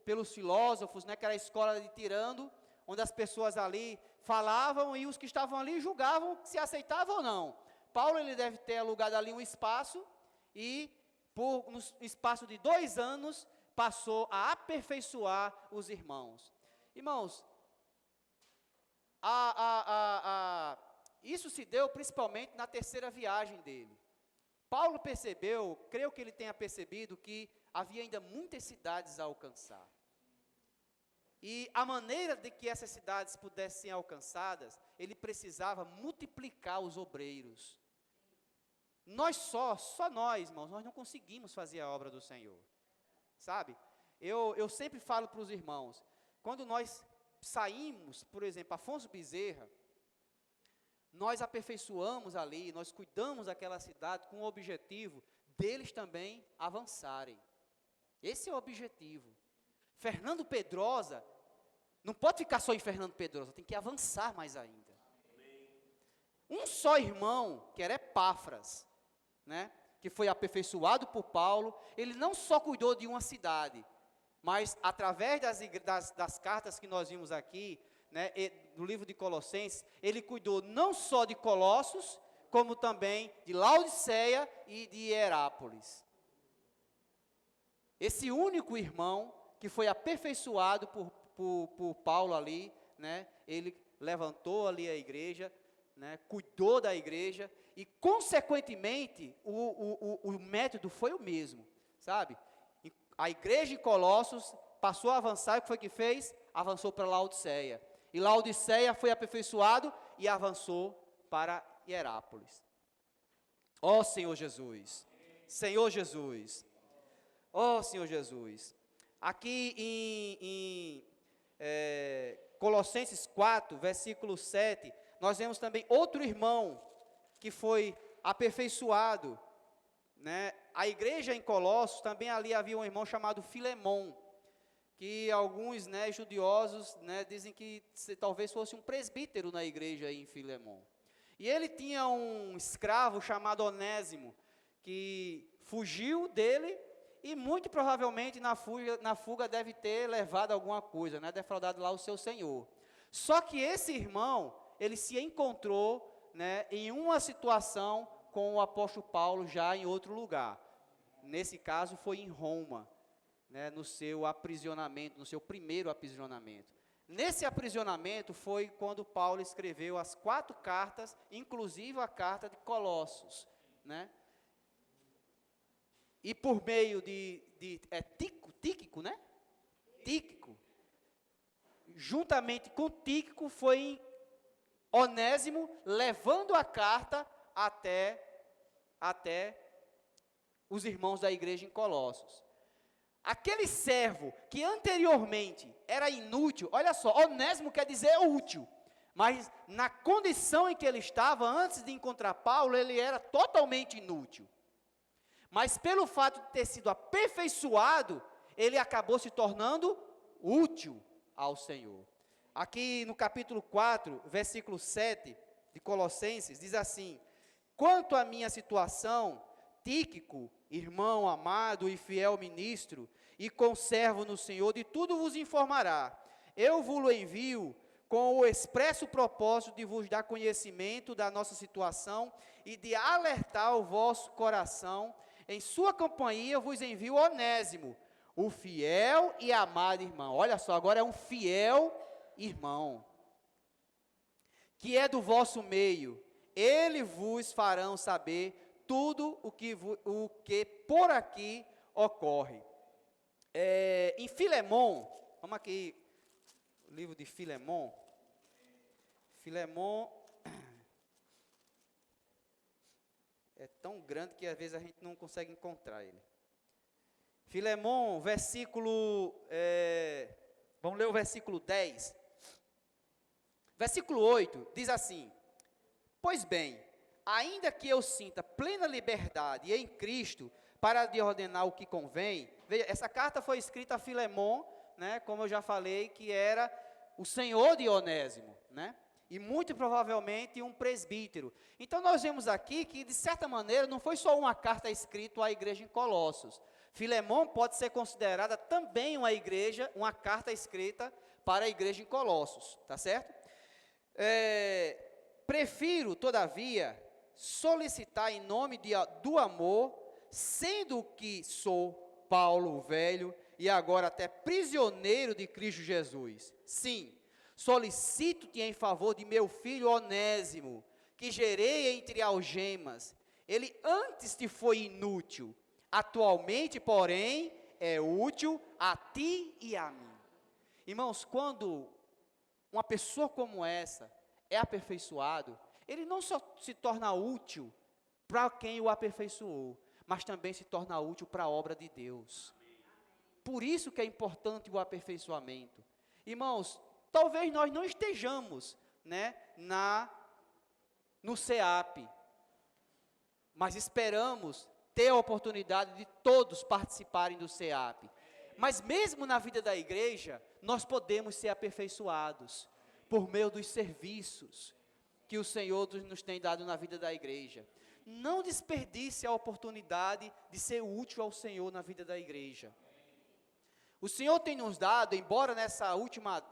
pelos filósofos, né, que era a escola de Tirano, onde as pessoas ali falavam e os que estavam ali julgavam se aceitavam ou não. Paulo, ele deve ter alugado ali um espaço e no espaço de 2 anos passou a aperfeiçoar os irmãos. Irmãos, isso se deu principalmente na 3ª viagem dele. Paulo percebeu, creio que ele tenha percebido, que havia ainda muitas cidades a alcançar. E a maneira de que essas cidades pudessem ser alcançadas, ele precisava multiplicar os obreiros. Só nós, irmãos, nós não conseguimos fazer a obra do Senhor. Sabe? Eu sempre falo para os irmãos, quando nós saímos, por exemplo, Afonso Bezerra, nós aperfeiçoamos ali, nós cuidamos daquela cidade com o objetivo deles também avançarem. Esse é o objetivo. Fernando Pedrosa, não pode ficar só em Fernando Pedrosa, tem que avançar mais ainda. Um só irmão, que era Epáfras, né, que foi aperfeiçoado por Paulo, ele não só cuidou de uma cidade, mas através das cartas que nós vimos aqui, né, do livro de Colossenses, ele cuidou não só de Colossos, como também de Laodiceia e de Hierápolis. Esse único irmão que foi aperfeiçoado por Paulo ali, né, ele levantou ali a igreja, né, cuidou da igreja e, consequentemente, o método foi o mesmo, sabe? A igreja de Colossos passou a avançar, e o que foi que fez? Avançou para Laodiceia. E Laodiceia foi aperfeiçoado e avançou para Hierápolis. Ó Senhor Jesus, Senhor Jesus, ó Senhor Jesus. Aqui em Colossenses 4, versículo 7, nós vemos também outro irmão que foi aperfeiçoado, né? A igreja em Colossos, também ali havia um irmão chamado Filemon, que alguns, né, estudiosos, né, dizem que talvez fosse um presbítero na igreja em Filemon. E ele tinha um escravo chamado Onésimo, que fugiu dele e muito provavelmente na fuga deve ter levado alguma coisa, né, defraudado lá o seu senhor. Só que esse irmão, ele se encontrou, né, em uma situação com o apóstolo Paulo já em outro lugar. Nesse caso foi em Roma, né, no seu aprisionamento, no seu primeiro aprisionamento. Nesse aprisionamento foi quando Paulo escreveu as 4 cartas, inclusive a carta de Colossos, né? E por meio Tíquico, né? Tíquico. Juntamente com Tíquico foi Onésimo levando a carta até os irmãos da igreja em Colossos. Aquele servo que anteriormente era inútil, olha só, Onésimo quer dizer útil, mas na condição em que ele estava antes de encontrar Paulo, ele era totalmente inútil. Mas pelo fato de ter sido aperfeiçoado, ele acabou se tornando útil ao Senhor. Aqui no capítulo 4, versículo 7 de Colossenses, diz assim: quanto à minha situação, Tíquico, irmão amado e fiel ministro, e conservo no Senhor, de tudo vos informará. Eu vos envio com o expresso propósito de vos dar conhecimento da nossa situação e de alertar o vosso coração. Em sua companhia vos envio Onésimo, o fiel e amado irmão. Olha só, agora é um fiel irmão, que é do vosso meio. Ele vos farão saber tudo o que por aqui ocorre. Em Filemon, vamos aqui, o livro de Filemon. Filemon é tão grande que às vezes a gente não consegue encontrar ele. Filemon, vamos ler o versículo 10. Versículo 8, diz assim: pois bem, ainda que eu sinta plena liberdade em Cristo para de ordenar o que convém. Veja, essa carta foi escrita a Filemon, né, como eu já falei, que era o senhor de Onésimo, né, e muito provavelmente um presbítero. Então nós vemos aqui que, de certa maneira, não foi só uma carta escrita à igreja em Colossos. Filemon pode ser considerada também uma carta escrita para a igreja em Colossos, tá certo? Prefiro, todavia, solicitar em nome do amor, sendo que sou Paulo, o velho, e agora até prisioneiro de Cristo Jesus. Sim, solicito-te em favor de meu filho Onésimo, que gerei entre algemas. Ele antes te foi inútil, atualmente, porém, é útil a ti e a mim. Irmãos, quando uma pessoa como essa é aperfeiçoado, ele não só se torna útil para quem o aperfeiçoou, mas também se torna útil para a obra de Deus. Por isso que é importante o aperfeiçoamento. Irmãos, talvez nós não estejamos, né, no CEAP, mas esperamos ter a oportunidade de todos participarem do CEAP. Mas mesmo na vida da igreja, nós podemos ser aperfeiçoados por meio dos serviços que o Senhor nos tem dado na vida da igreja. Não desperdice a oportunidade de ser útil ao Senhor na vida da igreja. O Senhor tem nos dado, embora nessa última,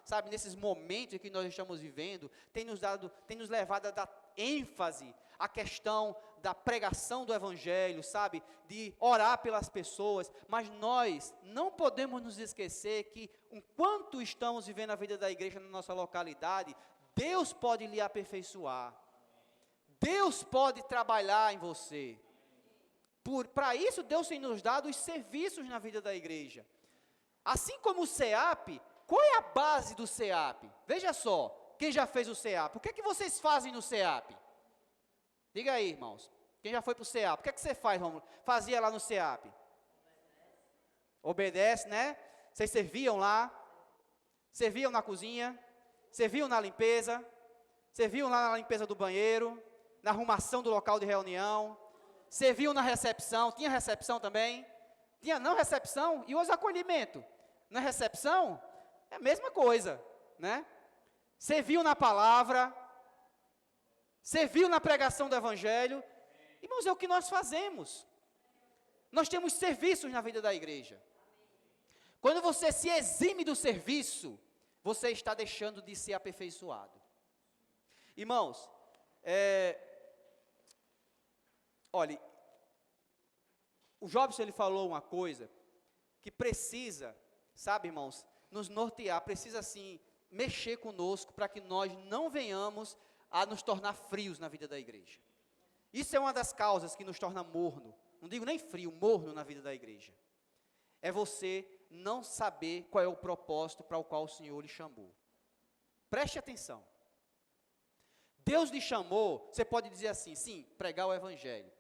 sabe, nesses momentos que nós estamos vivendo, tem nos levado a dar ênfase à questão da pregação do Evangelho, sabe, de orar pelas pessoas, mas nós não podemos nos esquecer que, enquanto estamos vivendo a vida da igreja na nossa localidade, Deus pode lhe aperfeiçoar, Deus pode trabalhar em você. Para isso, Deus tem nos dado os serviços na vida da igreja. Assim como o CEAP, qual é a base do CEAP? Veja só, quem já fez o CEAP, o que é que vocês fazem no CEAP? Diga aí, irmãos, quem já foi para o CEAP, o que é que você fazia lá no CEAP? Obedece, né? Vocês serviam lá, serviam na cozinha, serviam na limpeza, serviam lá na limpeza do banheiro, na arrumação do local de reunião, serviam na recepção. Tinha recepção também? Tinha não recepção? E os acolhimentos? Na recepção, é a mesma coisa, né? Serviam na palavra, serviu na pregação do Evangelho. Irmãos, é o que nós fazemos. Nós temos serviços na vida da igreja. Quando você se exime do serviço, você está deixando de ser aperfeiçoado. Irmãos, olhe, o Jobson, ele falou uma coisa que precisa, sabe, irmãos, nos nortear, precisa assim mexer conosco para que nós não venhamos a nos tornar frios na vida da igreja. Isso é uma das causas que nos torna morno, não digo nem frio, morno na vida da igreja. É você não saber qual é o propósito para o qual o Senhor lhe chamou. Preste atenção. Deus lhe chamou, você pode dizer assim, sim, pregar o Evangelho.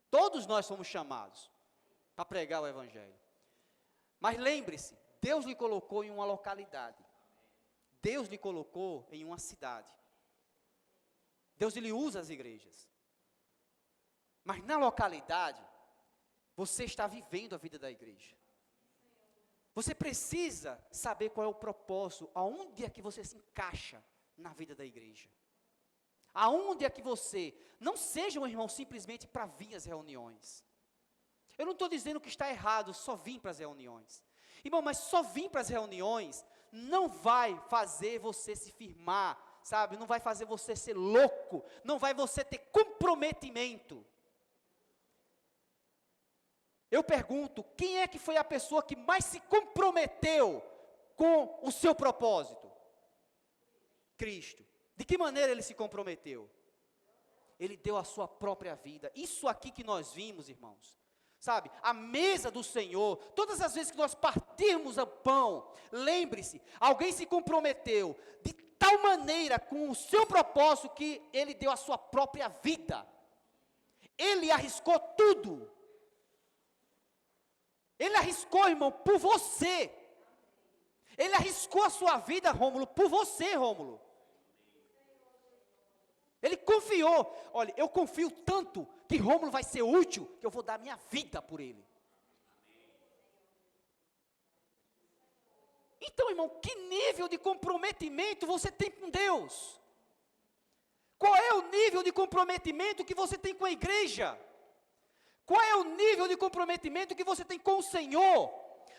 Todos nós somos chamados para pregar o Evangelho. Mas lembre-se, Deus lhe colocou em uma localidade. Deus lhe colocou em uma cidade. Deus lhe usa as igrejas. Mas na localidade, você está vivendo a vida da igreja. Você precisa saber qual é o propósito, aonde é que você se encaixa na vida da igreja. Aonde é que você não seja um irmão simplesmente para vir às reuniões. Eu não estou dizendo que está errado só vir para as reuniões. Irmão, mas só vir para as reuniões não vai fazer você se firmar, sabe? Não vai fazer você ser louco, não vai você ter comprometimento. Eu pergunto, quem é que foi a pessoa que mais se comprometeu com o seu propósito? Cristo. De que maneira ele se comprometeu? Ele deu a sua própria vida. Isso aqui que nós vimos, irmãos, sabe, a mesa do Senhor, todas as vezes que nós partirmos o pão, lembre-se, alguém se comprometeu de tal maneira com o seu propósito que ele deu a sua própria vida. Ele arriscou tudo. Ele arriscou, irmão, por você. Ele arriscou a sua vida, Rômulo, por você, Rômulo. Ele confiou. Olha, eu confio tanto que Rômulo vai ser útil, que eu vou dar minha vida por ele. Então, irmão, que nível de comprometimento você tem com Deus? Qual é o nível de comprometimento que você tem com a igreja? Qual é o nível de comprometimento que você tem com o Senhor?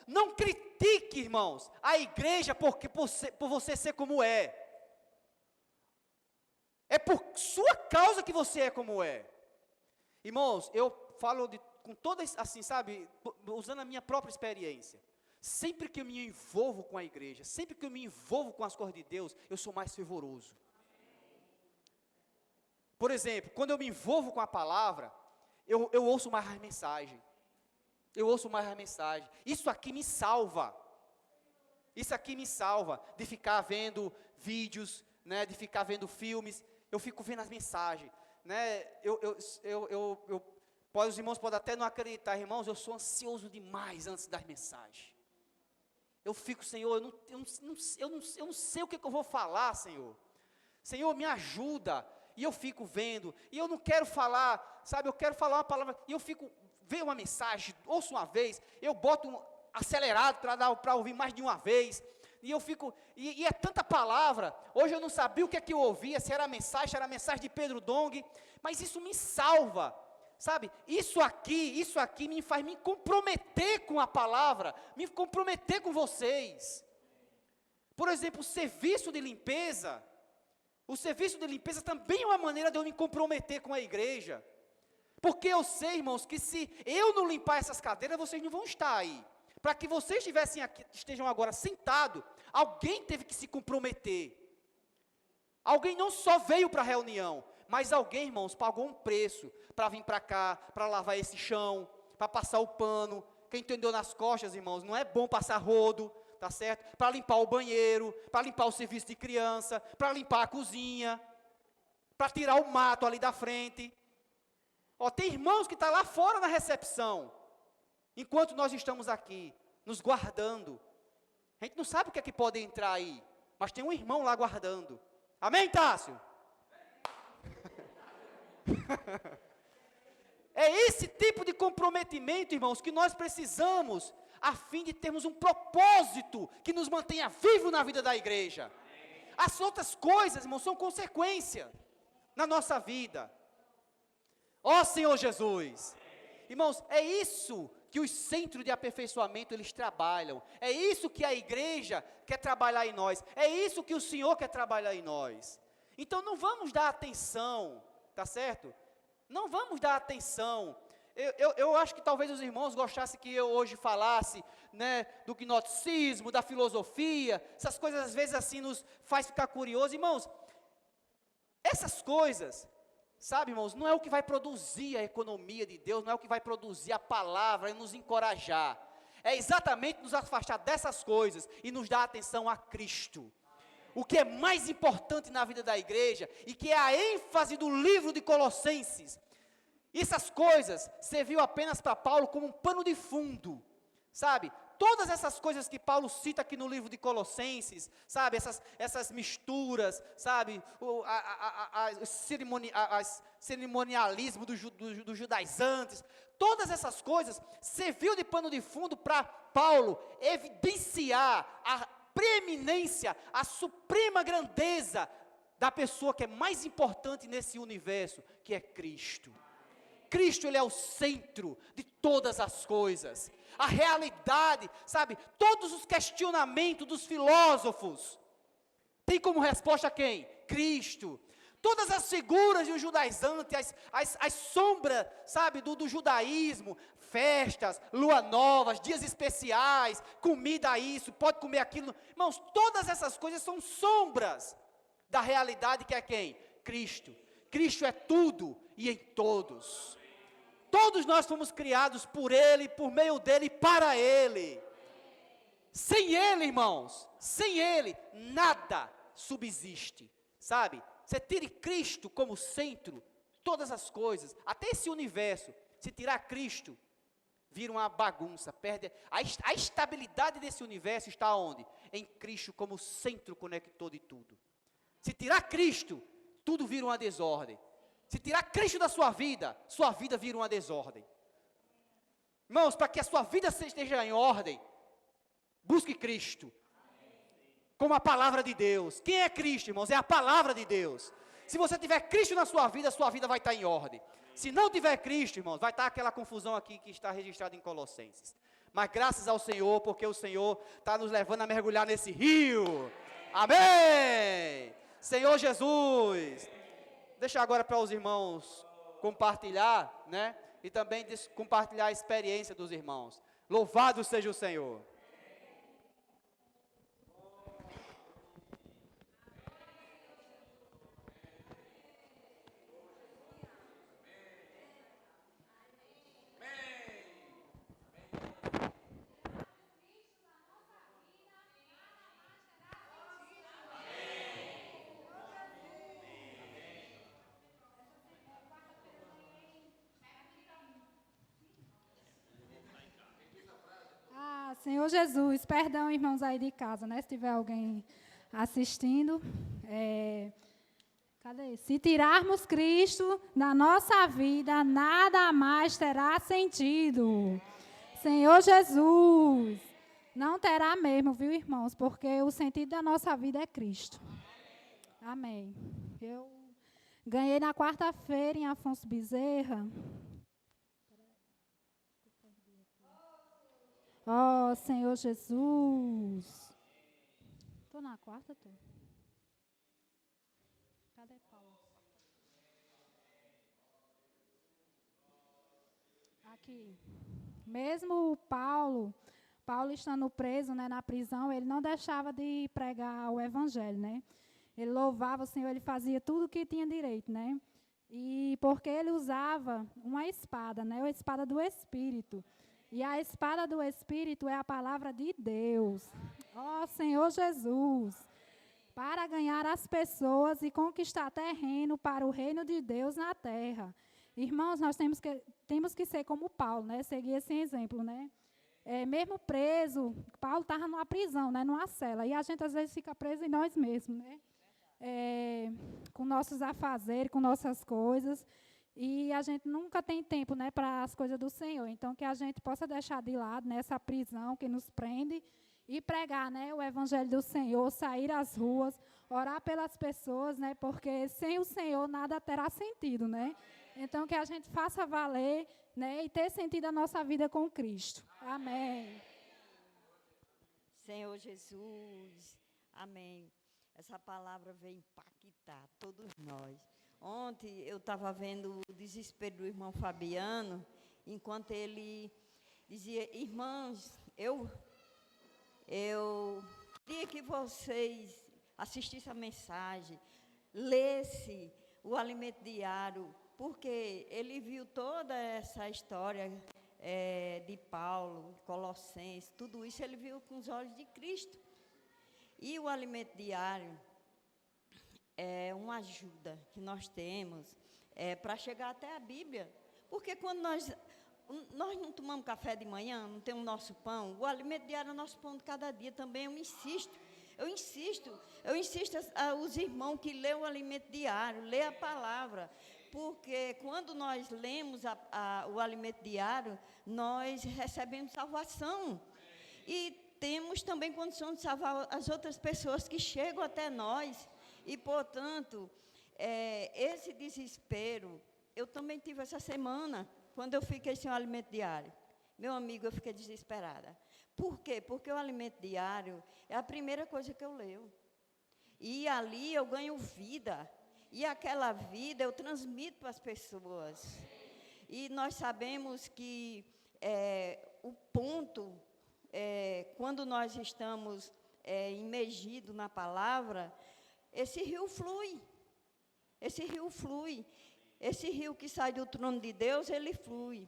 Não critique, irmãos, a igreja por você ser como é. É por sua causa que você é como é. Irmãos, eu falo com toda, assim, sabe, usando a minha própria experiência. Sempre que eu me envolvo com a igreja, sempre que eu me envolvo com as coisas de Deus, eu sou mais fervoroso. Por exemplo, quando eu me envolvo com a palavra, eu ouço mais a mensagem. Eu ouço mais a mensagem. Isso aqui me salva. Isso aqui me salva de ficar vendo vídeos, né, de ficar vendo filmes. Eu fico vendo as mensagens, né? Os irmãos podem até não acreditar, irmãos, eu sou ansioso demais antes das mensagens. Eu fico, Senhor, eu não sei o que eu vou falar, Senhor. Senhor, me ajuda. E eu fico vendo, e eu não quero falar, sabe, eu quero falar uma palavra, e eu fico, vejo uma mensagem, ouço uma vez, eu boto acelerado para ouvir mais de uma vez, e eu fico, e é tanta palavra. Hoje eu não sabia o que é que eu ouvia, se era a mensagem de Pedro Dong, mas isso me salva, sabe, isso aqui me faz me comprometer com a palavra, me comprometer com vocês. Por exemplo, o serviço de limpeza também é uma maneira de eu me comprometer com a igreja, porque eu sei, irmãos, que se eu não limpar essas cadeiras, vocês não vão estar aí. Para que vocês estejam agora sentados, alguém teve que se comprometer. Alguém não só veio para a reunião, mas alguém, irmãos, pagou um preço para vir para cá, para lavar esse chão, para passar o pano. Quem entendeu nas costas, irmãos, não é bom passar rodo, tá certo? Para limpar o banheiro, para limpar o serviço de criança, para limpar a cozinha, para tirar o mato ali da frente. Ó, tem irmãos que estão lá fora na recepção, enquanto nós estamos aqui, nos guardando. A gente não sabe o que é que pode entrar aí, mas tem um irmão lá guardando. Amém, Tássio? É esse tipo de comprometimento, irmãos, que nós precisamos, a fim de termos um propósito que nos mantenha vivo na vida da igreja. As outras coisas, irmãos, são consequência na nossa vida. Ó Senhor Jesus. Irmãos, é isso que os centros de aperfeiçoamento, eles trabalham. É isso que a igreja quer trabalhar em nós. É isso que o Senhor quer trabalhar em nós. Então, não vamos dar atenção, tá certo? Não vamos dar atenção. Eu acho que talvez os irmãos gostassem que eu hoje falasse, né, do gnosticismo, da filosofia. Essas coisas, às vezes, assim, nos faz ficar curioso. Irmãos, essas coisas, sabe, irmãos, não é o que vai produzir a economia de Deus, não é o que vai produzir a palavra e nos encorajar. É exatamente nos afastar dessas coisas e nos dar atenção a Cristo. O que é mais importante na vida da igreja e que é a ênfase do livro de Colossenses. Essas coisas serviu apenas para Paulo como um pano de fundo, sabe? todas essas coisas que Paulo cita aqui no livro de Colossenses, sabe, essas misturas, sabe, o cerimonialismo dos judaizantes, todas essas coisas serviu de pano de fundo para Paulo evidenciar a preeminência, a suprema grandeza da pessoa que é mais importante nesse universo, que é Cristo. Cristo, Ele é o centro de todas as coisas. A realidade, sabe, todos os questionamentos dos filósofos, tem como resposta quem? Cristo. Todas as figuras de um judaizante, as sombras, sabe, do judaísmo, festas, lua novas, dias especiais, comida isso, pode comer aquilo. Irmãos, todas essas coisas são sombras da realidade que é quem? Cristo. Cristo é tudo e em todos. Todos nós fomos criados por Ele, por meio dEle e para Ele. Sem Ele, irmãos, sem Ele, nada subsiste, sabe? Você tire Cristo como centro, todas as coisas, até esse universo, se tirar Cristo, vira uma bagunça, perde. A estabilidade desse universo está onde? Em Cristo como centro conector de tudo. Se tirar Cristo, tudo vira uma desordem. Se tirar Cristo da sua vida vira uma desordem. Irmãos, para que a sua vida esteja em ordem, busque Cristo. Como a palavra de Deus. Quem é Cristo, irmãos? É a palavra de Deus. Se você tiver Cristo na sua vida vai estar em ordem. Se não tiver Cristo, irmãos, vai estar aquela confusão aqui que está registrada em Colossenses. Mas graças ao Senhor, porque o Senhor está nos levando a mergulhar nesse rio. Amém! Senhor Jesus. Deixa agora para os irmãos compartilhar, né? E também compartilhar a experiência dos irmãos. Louvado seja o Senhor. Senhor Jesus, perdão, irmãos aí de casa, né? Se tiver alguém assistindo. Cadê? Se tirarmos Cristo da nossa vida, nada mais terá sentido. Senhor Jesus, não terá mesmo, viu, irmãos? Porque o sentido da nossa vida é Cristo. Amém. Eu ganhei na quarta-feira em Afonso Bezerra. Oh, Senhor Jesus. Estou na quarta, tô. Cadê Paulo? Aqui. Mesmo Paulo estando preso, né, na prisão, ele não deixava de pregar o evangelho, né? Ele louvava o Senhor, ele fazia tudo o que tinha direito, né? E porque ele usava uma espada, né? A espada do Espírito. E a espada do Espírito é a palavra de Deus. Ó Senhor Jesus, para ganhar as pessoas e conquistar terreno para o reino de Deus na terra. Irmãos, nós temos que ser como Paulo, né? Seguir esse exemplo, né? Mesmo preso, Paulo estava numa prisão, né? Numa cela. E a gente às vezes fica preso em nós mesmos, né? Com nossos afazeres, com nossas coisas. E a gente nunca tem tempo, né, para as coisas do Senhor. Então, que a gente possa deixar de lado nessa prisão que nos prende e pregar, né, o evangelho do Senhor, sair às ruas, orar pelas pessoas, né, porque sem o Senhor nada terá sentido, né? Então, que a gente faça valer, né, e ter sentido a nossa vida com Cristo. Amém. Senhor Jesus, amém. Essa palavra veio impactar todos nós. Ontem eu estava vendo o desespero do irmão Fabiano, enquanto ele dizia: irmãos, eu queria que vocês assistissem a mensagem, lessem o alimento diário, porque ele viu toda essa história de Paulo, Colossenses, tudo isso ele viu com os olhos de Cristo. E o alimento diário é uma ajuda que nós temos para chegar até a Bíblia. Porque quando nós nós não tomamos café de manhã, não temos nosso pão. O alimento diário é o nosso pão de cada dia também. Eu insisto aos irmãos que lêem o alimento diário, lê a palavra. Porque quando nós lemos o alimento diário, nós recebemos salvação. E temos também condição de salvar as outras pessoas que chegam até nós. E, portanto, esse desespero, eu também tive essa semana, quando eu fiquei sem o alimento diário. Meu amigo, eu fiquei desesperada. Por quê? Porque o alimento diário é a primeira coisa que eu leio. E ali eu ganho vida. E aquela vida eu transmito para as pessoas. E nós sabemos que o ponto, quando nós estamos imergidos na palavra, esse rio flui. Esse rio flui. Esse rio que sai do trono de Deus, ele flui.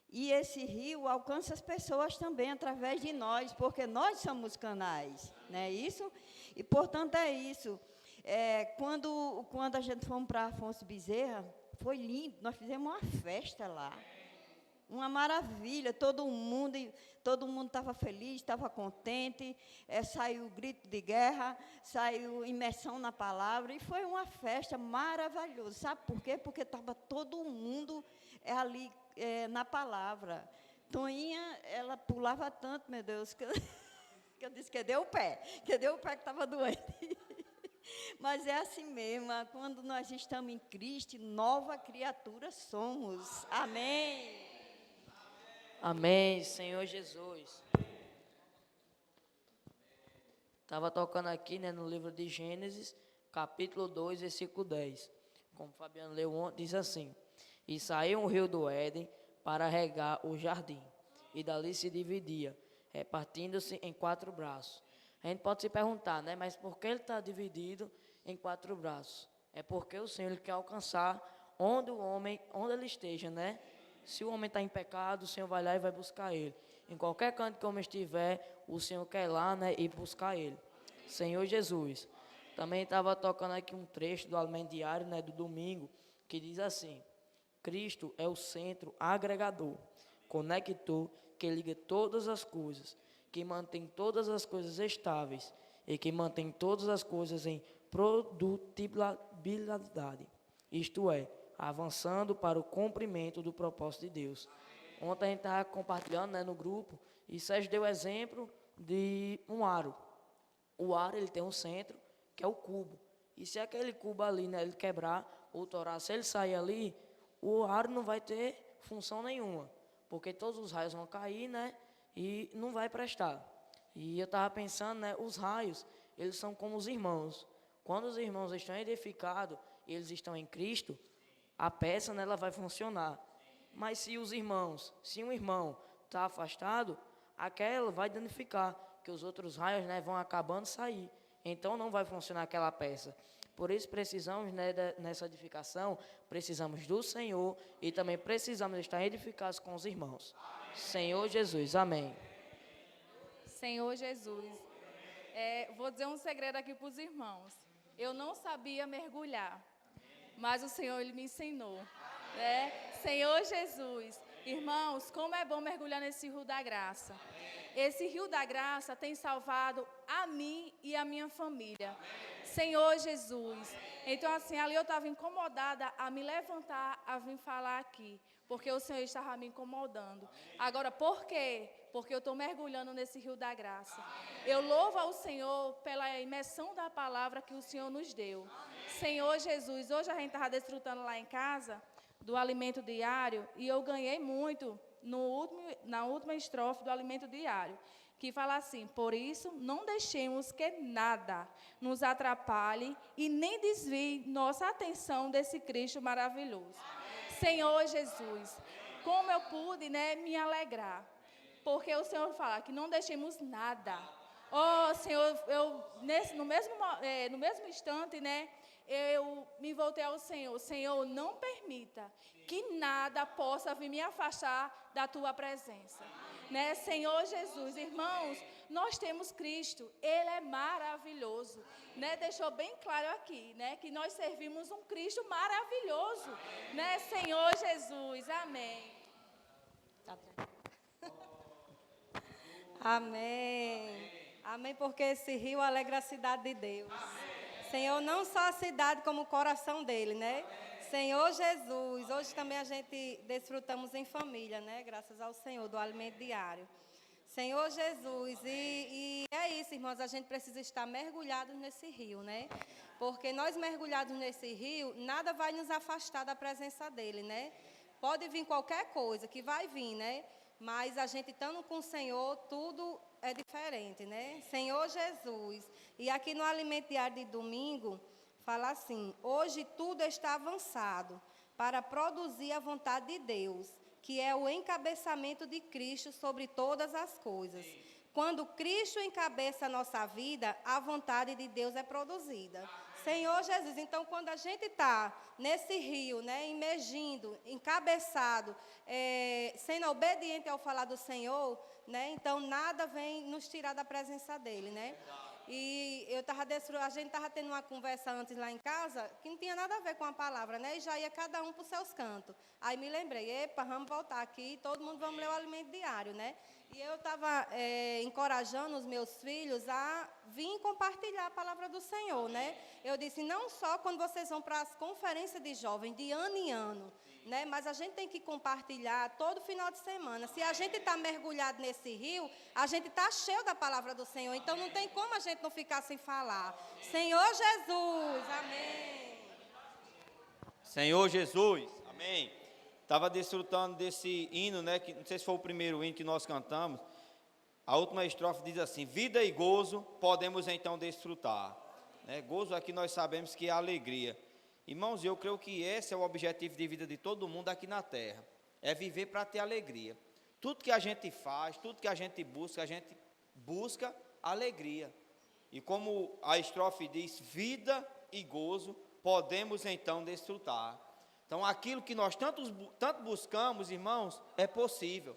E esse rio alcança as pessoas também através de nós, porque nós somos canais, não é isso? E, portanto, é isso. Quando a gente fomos para Afonso Bezerra, foi lindo, nós fizemos uma festa lá. Uma maravilha, todo mundo estava feliz, estava contente, saiu grito de guerra, saiu imersão na palavra, e foi uma festa maravilhosa. Sabe por quê? Porque estava todo mundo ali na palavra. Toinha, ela pulava tanto, meu Deus, que eu disse, cadê o pé? Cadê o pé que estava doente? Mas é assim mesmo, quando nós estamos em Cristo, nova criatura somos. Amém. Amém, Senhor Jesus. Estava tocando aqui, né, no livro de Gênesis, capítulo 2, versículo 10. Como Fabiano leu ontem, diz assim: E saiu um rio do Éden para regar o jardim, e dali se dividia, repartindo-se em 4 braços. A gente pode se perguntar, né, mas por que ele está dividido em 4 braços? É porque o Senhor ele quer alcançar onde ele esteja, né? Se o homem está em pecado, o Senhor vai lá e vai buscar ele. Em qualquer canto que o homem estiver, o Senhor quer ir lá, né, e buscar ele. Senhor Jesus. Também estava tocando aqui um trecho do alimento diário, né, do domingo, que diz assim: Cristo é o centro agregador, conector, que liga todas as coisas, que mantém todas as coisas estáveis e que mantém todas as coisas em produtibilidade. Isto é, avançando para o cumprimento do propósito de Deus. Ontem a gente estava compartilhando, né, no grupo, e Sérgio deu exemplo de um aro. O aro ele tem um centro, que é o cubo. E se aquele cubo ali, né, ele quebrar ou torar, se ele sair ali, o aro não vai ter função nenhuma, porque todos os raios vão cair, né, e não vai prestar. E eu estava pensando, né, os raios, eles são como os irmãos. Quando os irmãos estão edificados, eles estão em Cristo, a peça, né, ela vai funcionar. Mas se um irmão está afastado, aquela vai danificar, que os outros raios, né, vão acabando de sair. Então não vai funcionar aquela peça. Por isso precisamos, né, nessa edificação, precisamos do Senhor e também precisamos estar edificados com os irmãos. Senhor Jesus, amém. Senhor Jesus, vou dizer um segredo aqui para os irmãos. Eu não sabia mergulhar, mas o Senhor ele me ensinou, né? Senhor Jesus, irmãos, como é bom mergulhar nesse rio da graça. Esse rio da graça tem salvado a mim e a minha família. Senhor Jesus. Então, assim, ali eu estava incomodada a me levantar, a vir falar aqui, porque o Senhor estava me incomodando. Agora, por quê? Porque eu estou mergulhando nesse rio da graça. Eu louvo ao Senhor pela imersão da palavra que o Senhor nos deu. Senhor Jesus, hoje a gente estava desfrutando lá em casa do alimento diário e eu ganhei muito na última estrofe do alimento diário, que fala assim: por isso não deixemos que nada nos atrapalhe e nem desvie nossa atenção desse Cristo maravilhoso. Senhor Jesus, como eu pude, né, me alegrar, porque o Senhor fala que não deixemos nada. Oh, Senhor, no mesmo instante, né, eu me voltei ao Senhor. Senhor, não permita que nada possa vir me afastar da Tua presença. Né? Senhor Jesus, irmãos, nós temos Cristo, Ele é maravilhoso. Né? Deixou bem claro aqui, né, que nós servimos um Cristo maravilhoso. Né? Senhor Jesus, amém. atrás. Amém. Amém, porque esse rio alegra a cidade de Deus. Senhor, não só a cidade, como o coração dele, né? Senhor Jesus, hoje também a gente desfrutamos em família, né? Graças ao Senhor, do alimento diário. Senhor Jesus, e é isso, irmãos, a gente precisa estar mergulhados nesse rio, né? Porque nós mergulhados nesse rio, nada vai nos afastar da presença dele, né? Pode vir qualquer coisa, que vai vir, né? Mas a gente estando com o Senhor, tudo é diferente, né? Senhor Jesus. E aqui no Alimento Diário de domingo, fala assim: hoje tudo está avançado para produzir a vontade de Deus, que é o encabeçamento de Cristo sobre todas as coisas. Quando Cristo encabeça a nossa vida, a vontade de Deus é produzida. Senhor Jesus, então quando a gente está nesse rio, né, imergindo, encabeçado, sendo obediente ao falar do Senhor, né, então nada vem nos tirar da presença dele, né? E a gente estava tendo uma conversa antes lá em casa, que não tinha nada a ver com a palavra, né? E já ia cada um para os seus cantos. Aí me lembrei, epa, vamos voltar aqui, todo mundo vamos ler o alimento diário, né? E eu estava encorajando os meus filhos a vir compartilhar a palavra do Senhor, né? Eu disse, não só quando vocês vão para as conferências de jovens, de ano em ano, né? Mas a gente tem que compartilhar todo final de semana. Se a gente está mergulhado nesse rio, a gente está cheio da palavra do Senhor. Então não tem como a gente não ficar sem falar. Senhor Jesus, amém. Senhor Jesus, amém. Estava desfrutando desse hino, né? Que não sei se foi o primeiro hino que nós cantamos. A última estrofe diz assim: vida e gozo podemos então desfrutar. Né? Gozo aqui nós sabemos que é alegria. Irmãos, eu creio que esse é o objetivo de vida de todo mundo aqui na terra. É viver para ter alegria. Tudo que a gente faz, tudo que a gente busca alegria. E como a estrofe diz, vida e gozo podemos então desfrutar. Então, aquilo que nós tanto buscamos, irmãos, é possível.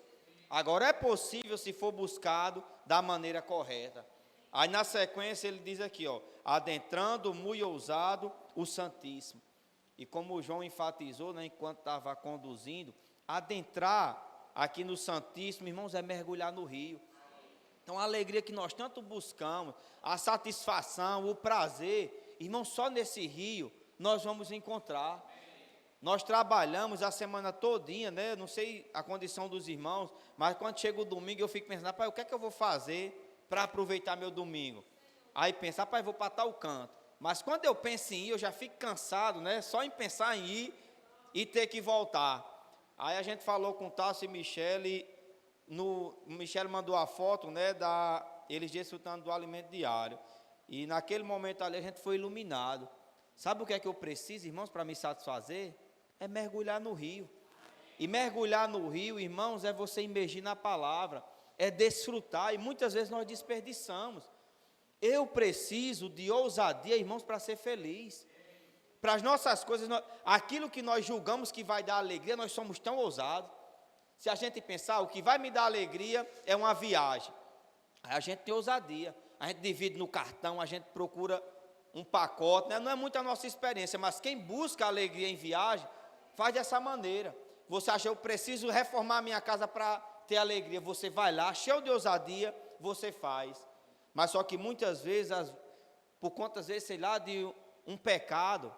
Agora, é possível se for buscado da maneira correta. Aí, na sequência, ele diz aqui, ó, adentrando muito ousado o Santíssimo. E como o João enfatizou, né, enquanto estava conduzindo, adentrar aqui no Santíssimo, irmãos, é mergulhar no rio. Então, a alegria que nós tanto buscamos, a satisfação, o prazer, irmãos, só nesse rio nós vamos encontrar. Nós trabalhamos a semana todinha, né? Não sei a condição dos irmãos, mas quando chega o domingo eu fico pensando, rapaz, o que é que eu vou fazer para aproveitar meu domingo? Aí penso, rapaz, vou para tal canto. Mas quando eu penso em ir, eu já fico cansado, né? Só em pensar em ir e ter que voltar. Aí a gente falou com o Tasso e Michele, o Michele mandou a foto, né? Eles desfrutando do alimento diário. E naquele momento ali a gente foi iluminado. Sabe o que é que eu preciso, irmãos, para me satisfazer? É mergulhar no rio. E mergulhar no rio, irmãos, é você imergir na palavra, é desfrutar, e muitas vezes nós desperdiçamos. Eu preciso de ousadia, irmãos, para ser feliz. Para as nossas coisas, aquilo que nós julgamos que vai dar alegria, nós somos tão ousados. Se a gente pensar, o que vai me dar alegria é uma viagem. Aí a gente tem ousadia, a gente divide no cartão, a gente procura um pacote, né? Não é muito a nossa experiência, mas quem busca alegria em viagem, faz dessa maneira. Você acha, eu preciso reformar a minha casa para ter alegria. Você vai lá, cheio de ousadia, você faz. Mas só que muitas vezes, por conta, às vezes, sei lá, de um pecado,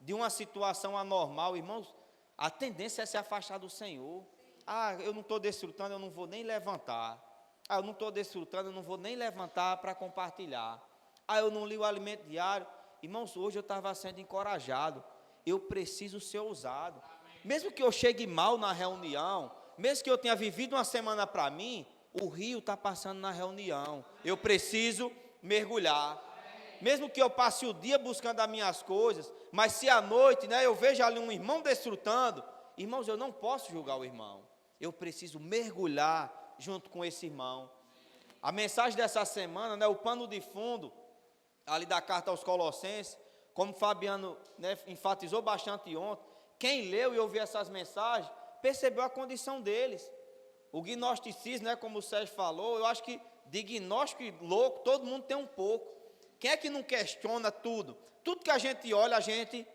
de uma situação anormal, irmãos, a tendência é se afastar do Senhor. Ah, eu não estou desfrutando, eu não vou nem levantar. Ah, eu não estou desfrutando, eu não vou nem levantar para compartilhar. Ah, eu não li o alimento diário. Irmãos, hoje eu estava sendo encorajado. Eu preciso ser ousado. Mesmo que eu chegue mal na reunião, mesmo que eu tenha vivido uma semana para mim, o rio está passando na reunião. Eu preciso mergulhar. Mesmo que eu passe o dia buscando as minhas coisas, mas se à noite, né, eu vejo ali um irmão desfrutando, irmãos, eu não posso julgar o irmão. Eu preciso mergulhar junto com esse irmão. A mensagem dessa semana, né, o pano de fundo, ali da carta aos Colossenses, como o Fabiano, né, enfatizou bastante ontem, quem leu e ouviu essas mensagens, percebeu a condição deles. O gnosticismo, né, como o Sérgio falou, eu acho que de gnóstico e louco, todo mundo tem um pouco. Quem é que não questiona tudo? Tudo que a gente olha, a gente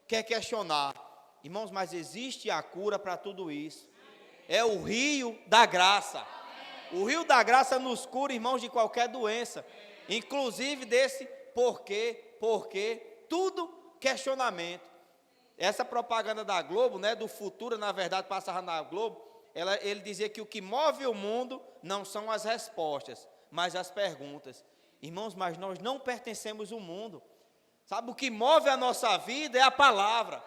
quer questionar. Irmãos, mas existe a cura para tudo isso. é o rio da graça. O rio da graça nos cura, irmãos, de qualquer doença, inclusive desse porquê, tudo questionamento. Essa propaganda da Globo, né, do futuro, na verdade, passava na Globo, ele dizia que o que move o mundo não são as respostas, mas as perguntas. Irmãos, mas nós não pertencemos ao mundo. Sabe, o que move a nossa vida é a palavra.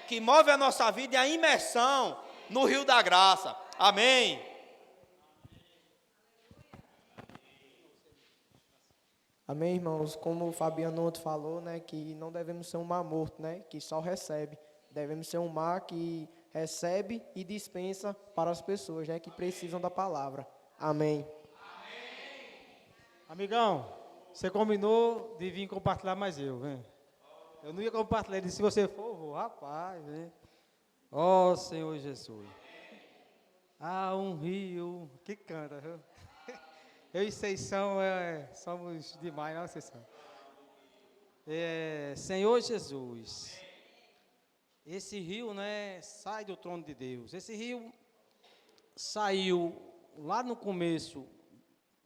O que move a nossa vida é a imersão no rio da graça. Amém. Amém, irmãos? Como o Fabiano ontem falou, né, que não devemos ser um mar morto, né, que só recebe. Devemos ser um mar que recebe e dispensa para as pessoas, né, que precisam da palavra. Amém. Amigão, você combinou de vir compartilhar, mas vem. Eu não ia compartilhar, ele disse, se você for, eu vou. Rapaz, vem. Ó Senhor Jesus. Ah, um rio que canta, viu? Eu e vocês somos demais, não, vocês são. Senhor Jesus, esse rio, né, sai do trono de Deus. Esse rio saiu lá no começo,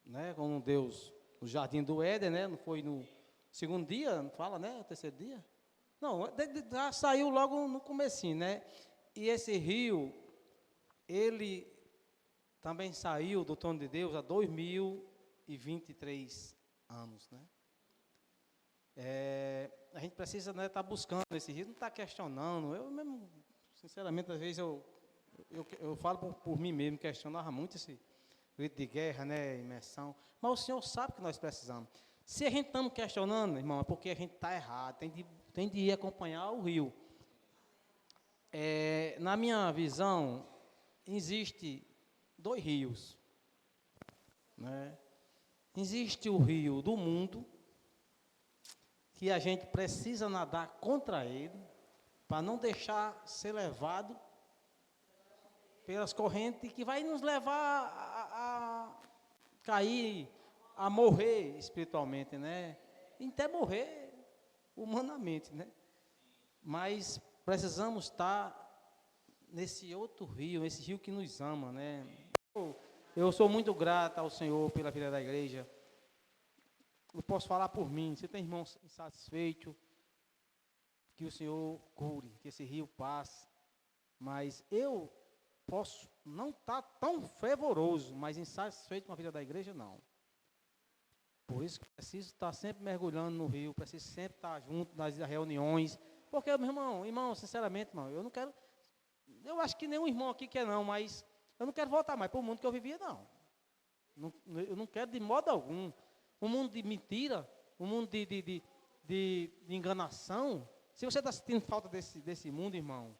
né, com Deus, no jardim do Éden, né, não foi no segundo dia, não fala, né, terceiro dia? Não, já saiu logo no comecinho, né, e esse rio, ele também saiu do trono de Deus há 2023 anos, né. A gente precisa, né, estar buscando esse rio, não está questionando. Eu mesmo, sinceramente, às vezes eu falo por mim mesmo, questionava muito esse grito de guerra, né, imersão. Mas o Senhor sabe que nós precisamos. Se a gente estamos questionando, irmão, é porque a gente está errado, tem de ir acompanhar o rio. Na minha visão, existe 2 rios, né? Existe o rio do mundo, que a gente precisa nadar contra ele, para não deixar ser levado pelas correntes, que vai nos levar a cair, a morrer espiritualmente, né? E até morrer humanamente, né? Mas precisamos estar nesse outro rio, esse rio que nos ama, né? Eu sou muito grato ao Senhor pela vida da igreja. Eu posso falar por mim, se tem irmão insatisfeito, que o Senhor cure, que esse rio passe. Mas eu posso não estar tão fervoroso, mas insatisfeito com a vida da igreja, não. Por isso que preciso estar sempre mergulhando no rio, preciso sempre estar junto nas reuniões. Porque, meu irmão, sinceramente, irmão, eu não quero, eu acho que nenhum irmão aqui quer não, mas eu não quero voltar mais para o mundo que eu vivia, não. Eu não quero de modo algum. Um mundo de mentira, um mundo de enganação. Se você está sentindo falta desse mundo, irmão,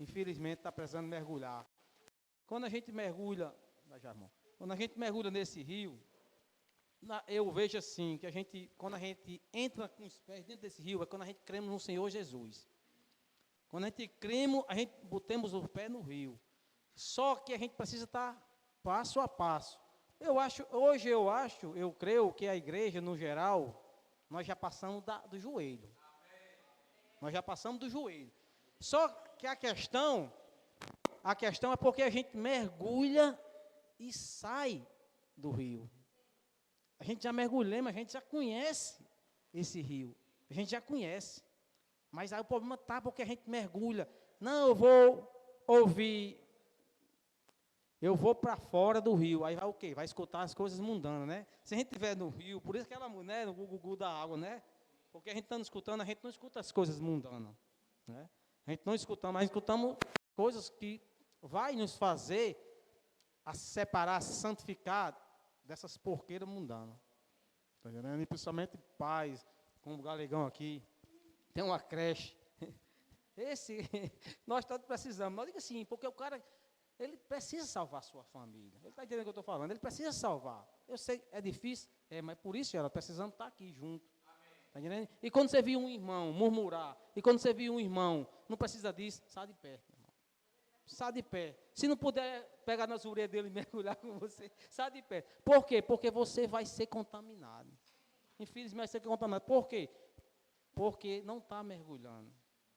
infelizmente está precisando mergulhar. Quando a gente mergulha, quando a gente mergulha nesse rio, eu vejo assim, que quando a gente entra com os pés dentro desse rio, é quando a gente cremos no Senhor Jesus. Quando a gente cremos, a gente botemos o pé no rio. Só que a gente precisa estar passo a passo. Eu creio que a igreja, no geral, nós já passamos do joelho. Nós já passamos do joelho. Só que a questão é porque a gente mergulha e sai do rio. A gente já mergulhamos, a gente já conhece esse rio. A gente já conhece. Mas aí o problema está porque a gente mergulha. Não, eu vou ouvir. Eu vou para fora do rio, aí vai o quê? Vai escutar as coisas mundanas, né? Se a gente estiver no rio, por isso que ela, né, no gugu da água, né? Porque a gente está escutando, a gente não escuta as coisas mundanas, né? A gente não escuta, mas escutamos coisas que vai nos fazer a separar, a santificar dessas porqueiras mundanas. Tá entendendo? E principalmente pais, como o Galegão aqui, tem uma creche. Nós todos precisamos. Nós diga assim, porque o cara... Ele precisa salvar a sua família. Ele está entendendo o que eu estou falando? Ele precisa salvar. Eu sei, é difícil, mas por isso ela precisamos estar aqui junto. Está entendendo? E quando você viu um irmão murmurar, e quando você viu um irmão, não precisa disso, sai de pé, irmão. Sai de pé. Se não puder pegar nas orelhas dele e mergulhar com você, sai de pé. Por quê? Porque você vai ser contaminado. Infelizmente vai ser contaminado. Por quê? Porque não está mergulhando.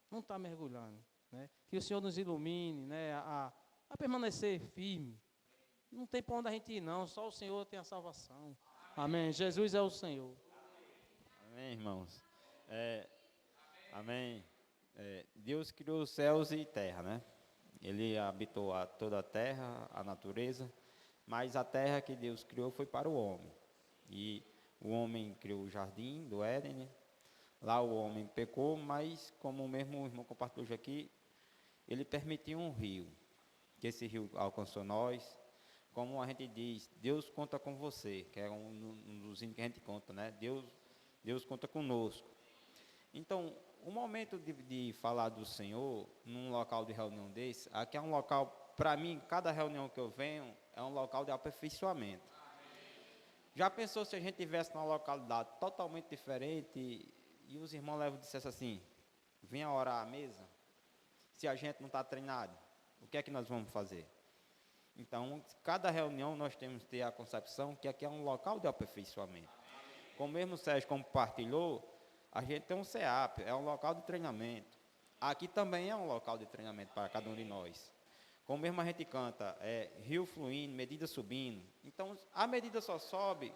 Não está mergulhando. Né? Que o Senhor nos ilumine, né, a permanecer firme. Não tem para onde a gente ir, não. Só o Senhor tem a salvação. Amém. Jesus é o Senhor. Amém, irmãos. Amém. Deus criou os céus e terra, né? Ele habitou toda a terra, a natureza, mas a terra que Deus criou foi para o homem. E o homem criou o jardim do Éden, né? Lá o homem pecou, mas como o mesmo irmão compartilhou hoje aqui, ele permitiu um rio, que esse rio alcançou nós. Como a gente diz, Deus conta com você, que é um dos hinos que a gente conta, né? Deus conta conosco. Então, o momento de falar do Senhor, num local de reunião desse, aqui é um local, para mim, cada reunião que eu venho, é um local de aperfeiçoamento. Já pensou se a gente estivesse numa localidade totalmente diferente e os irmãos levam e dissessem assim, venha orar à mesa, se a gente não está treinado, o que é que nós vamos fazer? Então, cada reunião nós temos que ter a concepção que aqui é um local de aperfeiçoamento. Como mesmo o Sérgio compartilhou, a gente tem um CEAP, é um local de treinamento. Aqui também é um local de treinamento para cada um de nós. Como mesmo a gente canta, rio fluindo, medida subindo. Então, a medida só sobe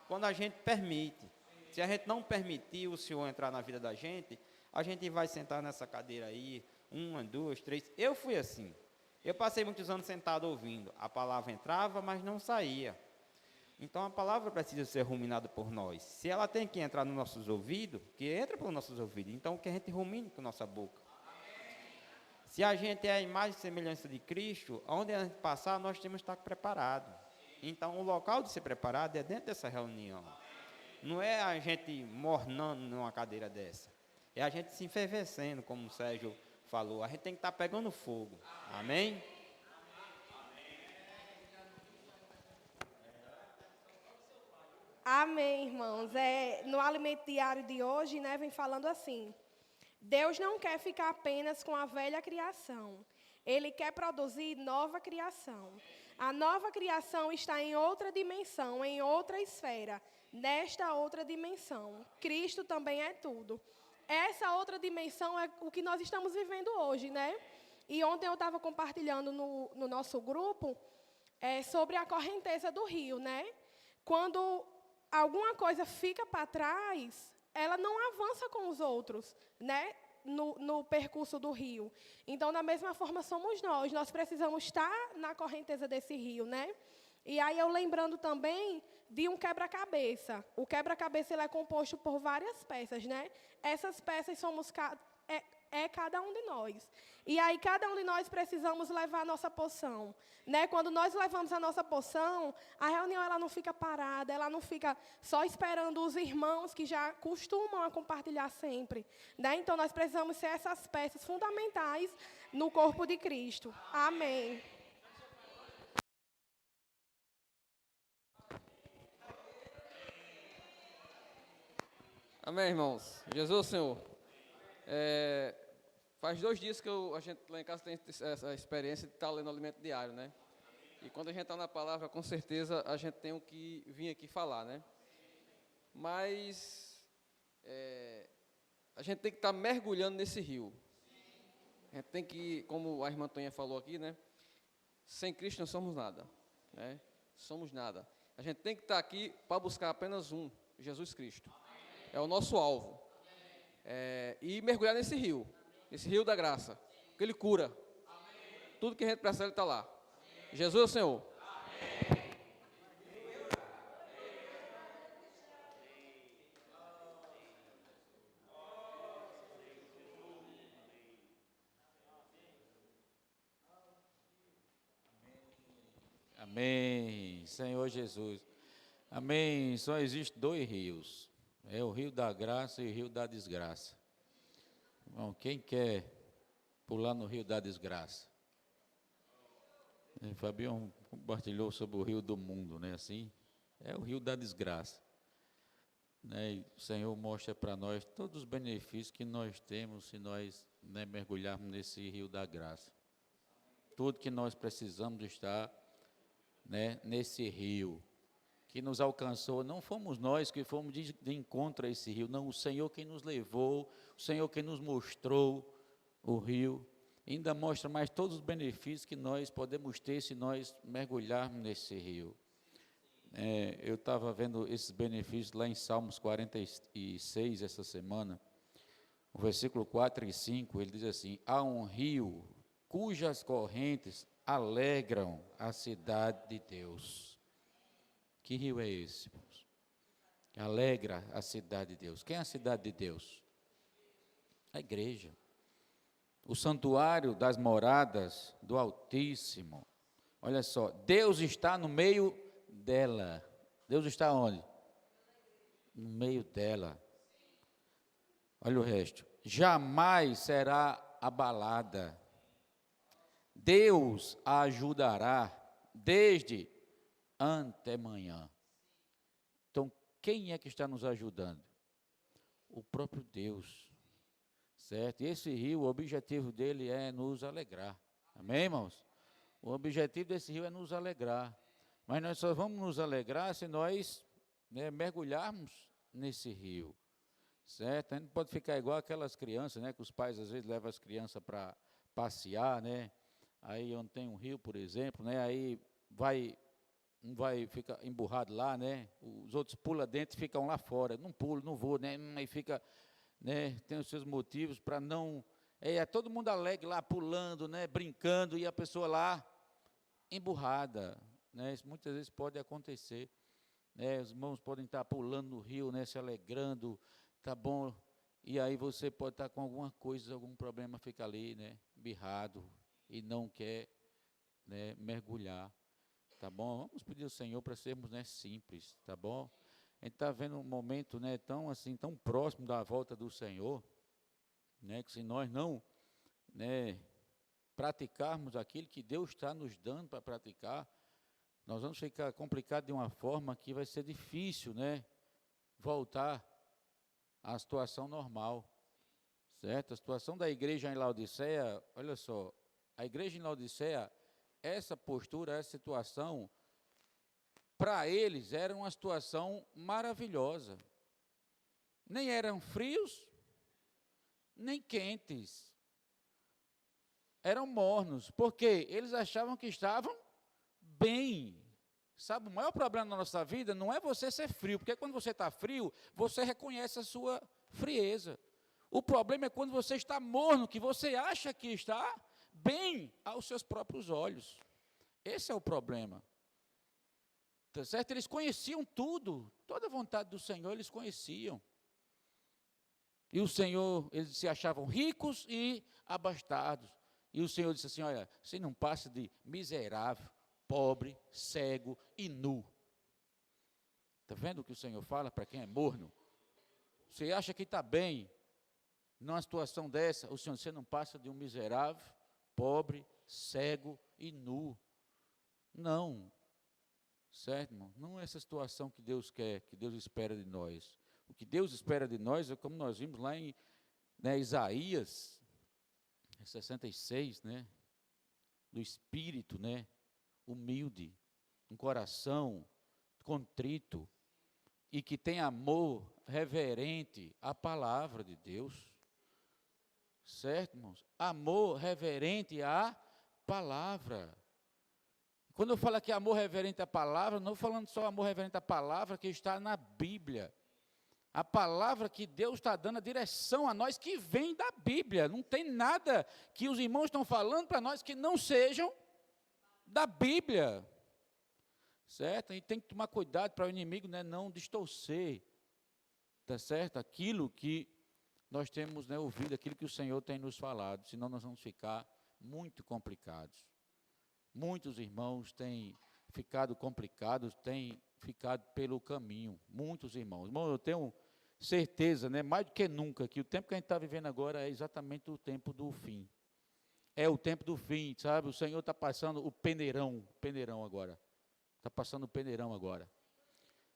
quando a gente permite. Se a gente não permitir o Senhor entrar na vida da gente, a gente vai sentar nessa cadeira aí, 1, 2, 3. Eu fui assim. Eu passei muitos anos sentado ouvindo. A palavra entrava, mas não saía. Então, a palavra precisa ser ruminada por nós. Se ela tem que entrar nos nossos ouvidos, que entra pelos nossos ouvidos. Então, que a gente rumine com a nossa boca. Se a gente é a imagem e semelhança de Cristo, onde a gente passar, nós temos que estar preparados. Então, o local de ser preparado é dentro dessa reunião. Não é a gente mornando numa cadeira dessa. É a gente se enfervescendo, como o Sérgio falou. A gente tem que estar pegando fogo. Amém? Amém, irmãos. No alimento diário de hoje, né, vem falando assim: Deus não quer ficar apenas com a velha criação. Ele quer produzir nova criação. A nova criação está em outra dimensão, em outra esfera. Nesta outra dimensão, Cristo também é tudo. Essa outra dimensão é o que nós estamos vivendo hoje, né? E ontem eu estava compartilhando no nosso grupo sobre a correnteza do rio, né? Quando alguma coisa fica para trás, ela não avança com os outros, né? No percurso do rio. Então, da mesma forma, somos nós precisamos estar na correnteza desse rio, né? E aí, eu lembrando também de um quebra-cabeça. O quebra-cabeça ele é composto por várias peças, né? Essas peças somos cada um de nós. E aí, cada um de nós precisamos levar a nossa porção, né? Quando nós levamos a nossa porção, a reunião ela não fica parada, ela não fica só esperando os irmãos que já costumam a compartilhar sempre, né? Então, nós precisamos ser essas peças fundamentais no corpo de Cristo. Amém. Amém, irmãos. Jesus, Senhor. Faz 2 dias que a gente lá em casa tem essa experiência de estar lendo alimento diário, né? E quando a gente está na palavra, com certeza a gente tem o que vir aqui falar, né? Mas a gente tem que estar mergulhando nesse rio. A gente tem que, como a irmã Toninha falou aqui, né? Sem Cristo não somos nada, né? Somos nada. A gente tem que estar aqui para buscar apenas um, Jesus Cristo. É o nosso alvo. E mergulhar nesse rio da graça, porque Ele cura. Tudo que a gente precisa, Ele está lá. Jesus é o Senhor. Amém, Senhor Jesus. Amém. Só existem 2 rios. É o rio da graça e o rio da desgraça. Bom, quem quer pular no rio da desgraça? Fabião compartilhou sobre o rio do mundo, né? Assim, é o rio da desgraça. Né? E o Senhor mostra para nós todos os benefícios que nós temos se nós, né, mergulharmos nesse rio da graça. Tudo que nós precisamos estar, né, nesse rio que nos alcançou. Não fomos nós que fomos de encontro a esse rio, não, o Senhor quem nos levou, o Senhor quem nos mostrou o rio. ainda mostra mais todos os benefícios que nós podemos ter se nós mergulharmos nesse rio. Eu estava vendo esses benefícios lá em Salmos 46 essa semana, o versículo 4 e 5, ele diz assim: há um rio cujas correntes alegram a cidade de Deus. Que rio é esse, irmãos? Que alegra a cidade de Deus. Quem é a cidade de Deus? A igreja. O santuário das moradas do Altíssimo. Olha só, Deus está no meio dela. Deus está onde? No meio dela. Olha o resto. Jamais será abalada. Deus a ajudará desde antemanhã. Então, quem é que está nos ajudando? O próprio Deus. Certo? E esse rio, o objetivo dele é nos alegrar. Amém, irmãos? O objetivo desse rio é nos alegrar. Mas nós só vamos nos alegrar se nós mergulharmos nesse rio. Certo? A gente não pode ficar igual aquelas crianças, né? Que os pais às vezes levam as crianças para passear, né? Aí onde tem um rio, por exemplo, né? Aí um vai ficar emburrado lá, né? Os outros pulam dentro e ficam lá fora. Não pulo, não vou, né? Aí fica, né? Tem os seus motivos para não... todo mundo alegre lá, pulando, né? Brincando, e a pessoa lá emburrada, né? Isso muitas vezes pode acontecer, né? Os irmãos podem estar pulando no rio, né? Se alegrando, tá bom? E aí você pode estar com alguma coisa, algum problema, fica ali, né? Birrado, e não quer, né, mergulhar, tá bom? Vamos pedir ao Senhor para sermos, né, simples, tá bom? A gente está vendo um momento, né, tão próximo da volta do Senhor, né, que se nós não, né, praticarmos aquilo que Deus está nos dando para praticar, nós vamos ficar complicado de uma forma que vai ser difícil, né, voltar à situação normal, certo? A situação da igreja em Laodiceia, olha só, a igreja em Laodiceia, essa postura, essa situação, para eles era uma situação maravilhosa. Nem eram frios, nem quentes. Eram mornos, porque eles achavam que estavam bem. Sabe, o maior problema na nossa vida não é você ser frio, porque quando você está frio, você reconhece a sua frieza. O problema é quando você está morno, que você acha que está bem aos seus próprios olhos. Esse é o problema. Tá certo? Eles conheciam tudo, toda a vontade do Senhor eles conheciam. E o Senhor, eles se achavam ricos e abastados. E o Senhor disse assim: olha, você não passa de miserável, pobre, cego e nu. Está vendo o que o Senhor fala para quem é morno? Você acha que está bem numa situação dessa? O Senhor, você não passa de um miserável, pobre, cego e nu. Não. Certo, irmão? Não é essa situação que Deus quer, que Deus espera de nós. O que Deus espera de nós é como nós vimos lá em Isaías 66, né? Do espírito, né? Humilde, um coração contrito e que tem amor reverente à palavra de Deus. Certo, irmãos? Amor reverente à palavra. Quando eu falo aqui amor reverente à palavra, não estou falando só amor reverente à palavra que está na Bíblia. A palavra que Deus está dando a direção a nós que vem da Bíblia. Não tem nada que os irmãos estão falando para nós que não sejam da Bíblia. Certo? E tem que tomar cuidado para o inimigo, né, não distorcer, tá certo? Aquilo que nós temos, né, ouvido, aquilo que o Senhor tem nos falado, senão nós vamos ficar muito complicados. Muitos irmãos têm ficado complicados, têm ficado pelo caminho, muitos irmãos. Irmão, eu tenho certeza, né, mais do que nunca, que o tempo que a gente está vivendo agora é exatamente o tempo do fim. É o tempo do fim, sabe? O Senhor está passando o peneirão agora. Está passando o peneirão agora.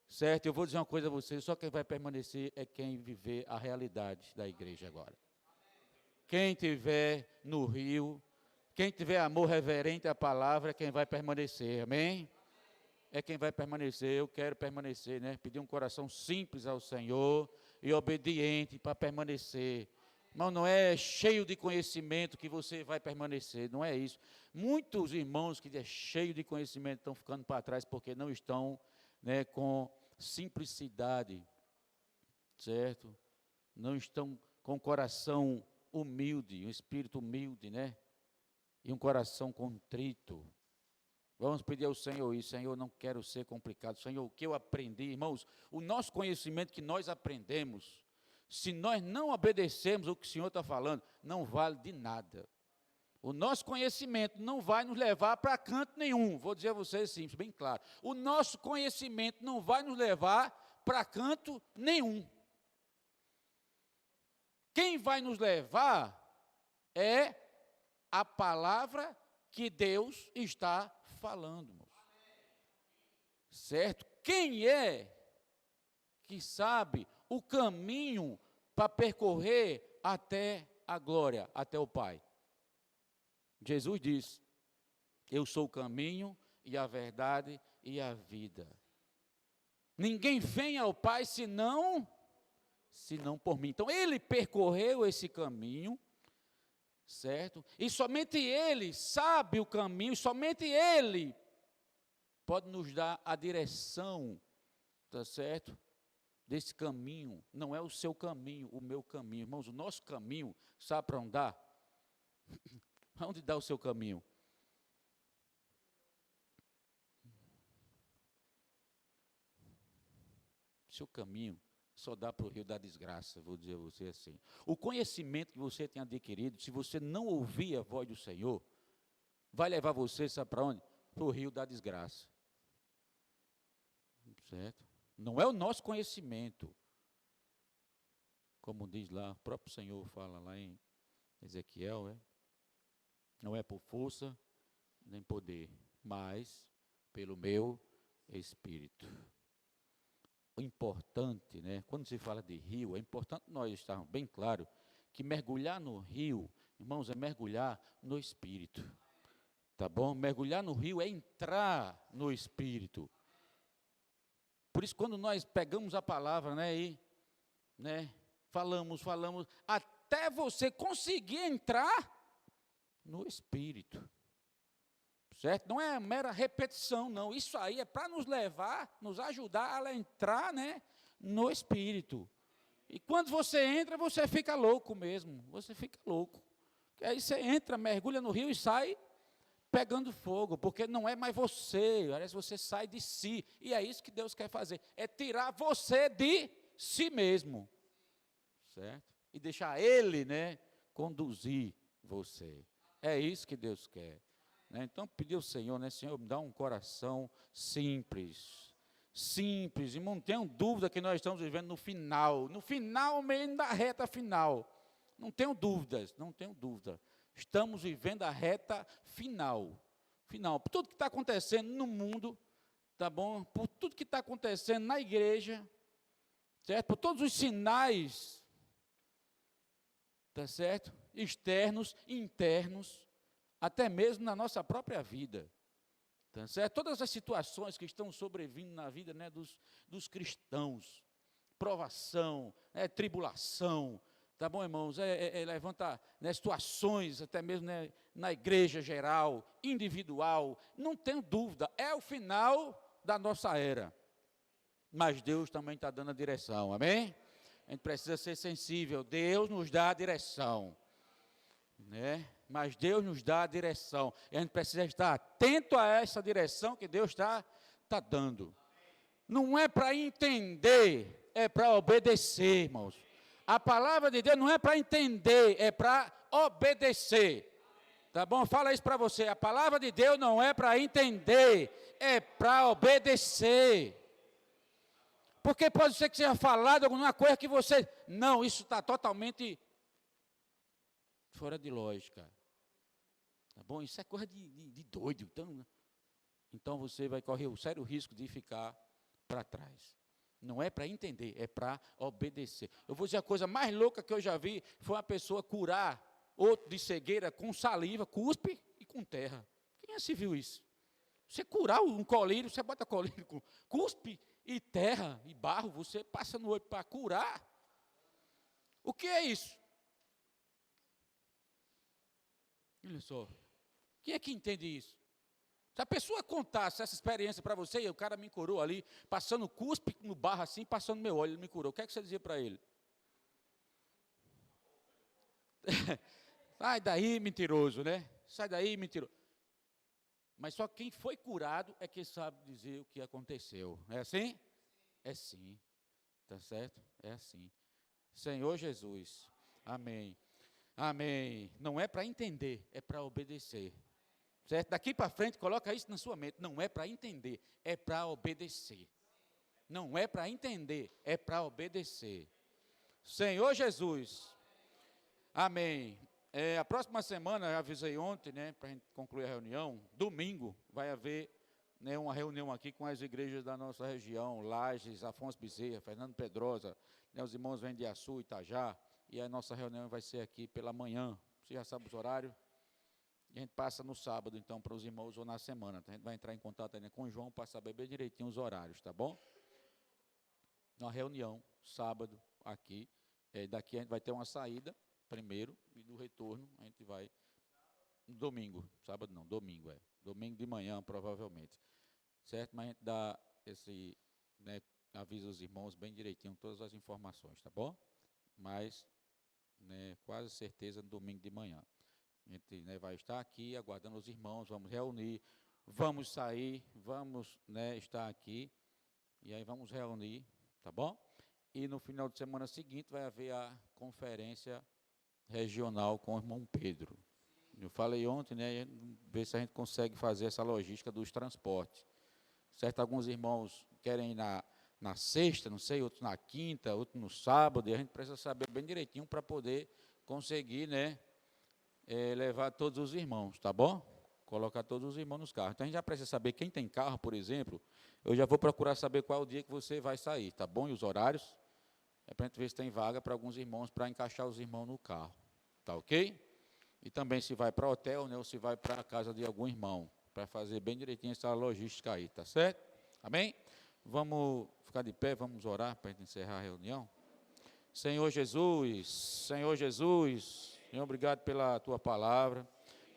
Certo? Eu vou dizer uma coisa a vocês, só quem vai permanecer é quem viver a realidade da igreja agora. Quem tiver no rio, quem tiver amor reverente à palavra é quem vai permanecer, amém? É quem vai permanecer, eu quero permanecer, né? Pedir um coração simples ao Senhor e obediente para permanecer. Irmão, não é cheio de conhecimento que você vai permanecer, não é isso. Muitos irmãos que é cheio de conhecimento estão ficando para trás porque não estão, né, com simplicidade, certo? Não estão com coração humilde, um espírito humilde, né? E um coração contrito. Vamos pedir ao Senhor isso. Senhor, não quero ser complicado. Senhor, o que eu aprendi, irmãos, o nosso conhecimento que nós aprendemos, se nós não obedecermos o que o Senhor está falando, não vale de nada. O nosso conhecimento não vai nos levar para canto nenhum. Vou dizer a vocês simples, bem claro. O nosso conhecimento não vai nos levar para canto nenhum. Quem vai nos levar é a palavra que Deus está falando, irmãos. Certo? Quem é que sabe o caminho para percorrer até a glória, até o Pai? Jesus disse: eu sou o caminho e a verdade e a vida. Ninguém vem ao Pai senão por mim. Então, ele percorreu esse caminho, certo? E somente ele sabe o caminho, somente ele pode nos dar a direção, tá certo? Desse caminho. Não é o seu caminho, o meu caminho. Irmãos, o nosso caminho, sabe para onde dá? Aonde dá o seu caminho? Seu caminho só dá para o rio da desgraça, vou dizer a você assim. O conhecimento que você tem adquirido, se você não ouvir a voz do Senhor, vai levar você, sabe para onde? Para o rio da desgraça. Certo? Não é o nosso conhecimento. Como diz lá, o próprio Senhor fala lá em Ezequiel, não é por força nem poder, mas pelo meu Espírito. O importante, né, quando se fala de rio, é importante nós estarmos bem claro que mergulhar no rio, irmãos, é mergulhar no Espírito. Tá bom? Mergulhar no rio é entrar no Espírito. Por isso, quando nós pegamos a palavra, né, e, né, falamos, até você conseguir entrar no Espírito. Certo? Não é mera repetição, não. Isso aí é para nos levar, nos ajudar a entrar, né, no Espírito. E quando você entra, você fica louco mesmo. Você fica louco. Porque aí você entra, mergulha no rio e sai pegando fogo, porque não é mais você. Parece que você sai de si. E é isso que Deus quer fazer. É tirar você de si mesmo. Certo? E deixar Ele, né, conduzir você. É isso que Deus quer. Então, pedir ao Senhor, né, Senhor, me dá um coração simples, e não tenham dúvida que nós estamos vivendo no final, mesmo da reta final, não tenho dúvida, estamos vivendo a reta final, por tudo que está acontecendo no mundo, tá bom, por tudo que está acontecendo na igreja, certo, por todos os sinais, tá certo, externos, internos, até mesmo na nossa própria vida, tá certo? Todas as situações que estão sobrevindo na vida, né, dos cristãos, provação, tribulação, tá bom, irmãos? Levanta, né, situações, até mesmo, né, na igreja geral, individual, não tenho dúvida, é o final da nossa era, mas Deus também está dando a direção, amém? A gente precisa ser sensível, Deus nos dá a direção, né? Mas Deus nos dá a direção, e a gente precisa estar atento a essa direção que Deus está dando. Não é para entender, é para obedecer, irmãos. A palavra de Deus não é para entender, é para obedecer. Tá bom? Fala isso para você. A palavra de Deus não é para entender, é para obedecer. Porque pode ser que seja falado alguma coisa que você... Não, isso está totalmente fora de lógica. Tá bom? Isso é coisa de doido. Então você vai correr o sério risco de ficar para trás. Não é para entender, é para obedecer. Eu vou dizer a coisa mais louca que eu já vi, foi uma pessoa curar outro de cegueira com saliva, cuspe e com terra. Quem já se viu isso? Você curar um colírio, você bota colírio com cuspe e terra e barro, você passa no olho para curar. O que é isso? Olha só. Quem é que entende isso? Se a pessoa contasse essa experiência para você, e o cara me curou ali, passando cuspe no barro assim, passando meu óleo, ele me curou. O que é que você dizia para ele? Sai daí, mentiroso, né? Sai daí, mentiroso. Mas só quem foi curado é que sabe dizer o que aconteceu. É assim? É sim. Tá certo? É assim. Senhor Jesus. Amém. Amém. Não é para entender, é para obedecer. Certo? Daqui para frente, coloca isso na sua mente. Não é para entender, é para obedecer. Não é para entender, é para obedecer. Senhor Jesus. Amém. A próxima semana, eu avisei ontem, né, para a gente concluir a reunião, domingo vai haver, né, uma reunião aqui com as igrejas da nossa região, Lages, Afonso Bezerra, Fernando Pedrosa, né, os irmãos vêm de Açu, Itajá, e a nossa reunião vai ser aqui pela manhã. Você já sabe os horários? E a gente passa no sábado, então, para os irmãos, ou na semana. Então, a gente vai entrar em contato ainda com o João para saber bem direitinho os horários, tá bom? Uma reunião, sábado, aqui. Daqui a gente vai ter uma saída, primeiro, e do retorno a gente vai domingo. Sábado não, domingo, Domingo de manhã, provavelmente. Certo? Mas a gente dá esse, né, avisa os irmãos bem direitinho, todas as informações, tá bom? Mas, né, quase certeza, no domingo de manhã. A gente, né, vai estar aqui aguardando os irmãos, vamos reunir, vamos sair, vamos, né, estar aqui, e aí vamos reunir, tá bom? E no final de semana seguinte vai haver a conferência regional com o irmão Pedro. Eu falei ontem, né, ver se a gente consegue fazer essa logística dos transportes. Certo? Alguns irmãos querem ir na sexta, não sei, outros na quinta, outros no sábado, e a gente precisa saber bem direitinho para poder conseguir, né, levar todos os irmãos, tá bom? Colocar todos os irmãos nos carros. Então, a gente já precisa saber quem tem carro, por exemplo, eu já vou procurar saber qual é o dia que você vai sair, tá bom? E os horários, para a gente ver se tem vaga para alguns irmãos, para encaixar os irmãos no carro, tá ok? E também se vai para hotel, né, ou se vai para a casa de algum irmão, para fazer bem direitinho essa logística aí, tá certo? Amém? Vamos ficar de pé, vamos orar para a gente encerrar a reunião. Senhor Jesus, Senhor Jesus, Senhor, obrigado pela Tua palavra.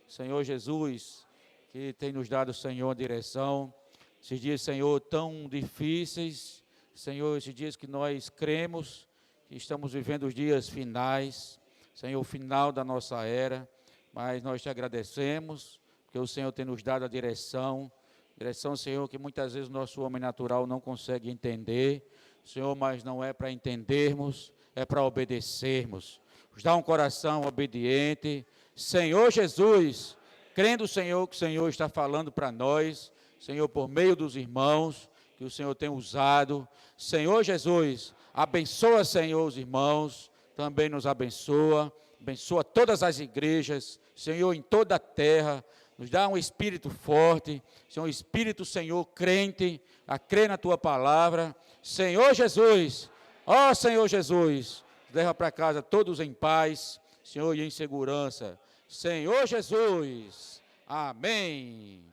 Senhor Jesus, que tem nos dado, Senhor, direção. Esses dias, Senhor, tão difíceis, Senhor, esses dias que nós cremos, que estamos vivendo os dias finais, Senhor, o final da nossa era, mas nós te agradecemos, porque o Senhor tem nos dado a direção, Senhor, que muitas vezes o nosso homem natural não consegue entender, Senhor, mas não é para entendermos, é para obedecermos. Nos dá um coração obediente, Senhor Jesus, crendo, Senhor, que o Senhor está falando para nós, Senhor, por meio dos irmãos, que o Senhor tem usado. Senhor Jesus, abençoa, Senhor, os irmãos, também nos abençoa todas as igrejas, Senhor, em toda a terra, nos dá um espírito forte, Senhor, um espírito, Senhor, crente, a crer na Tua palavra. Senhor Jesus, ó Senhor Jesus, leva para casa todos em paz, Senhor, e em segurança. Senhor Jesus, amém.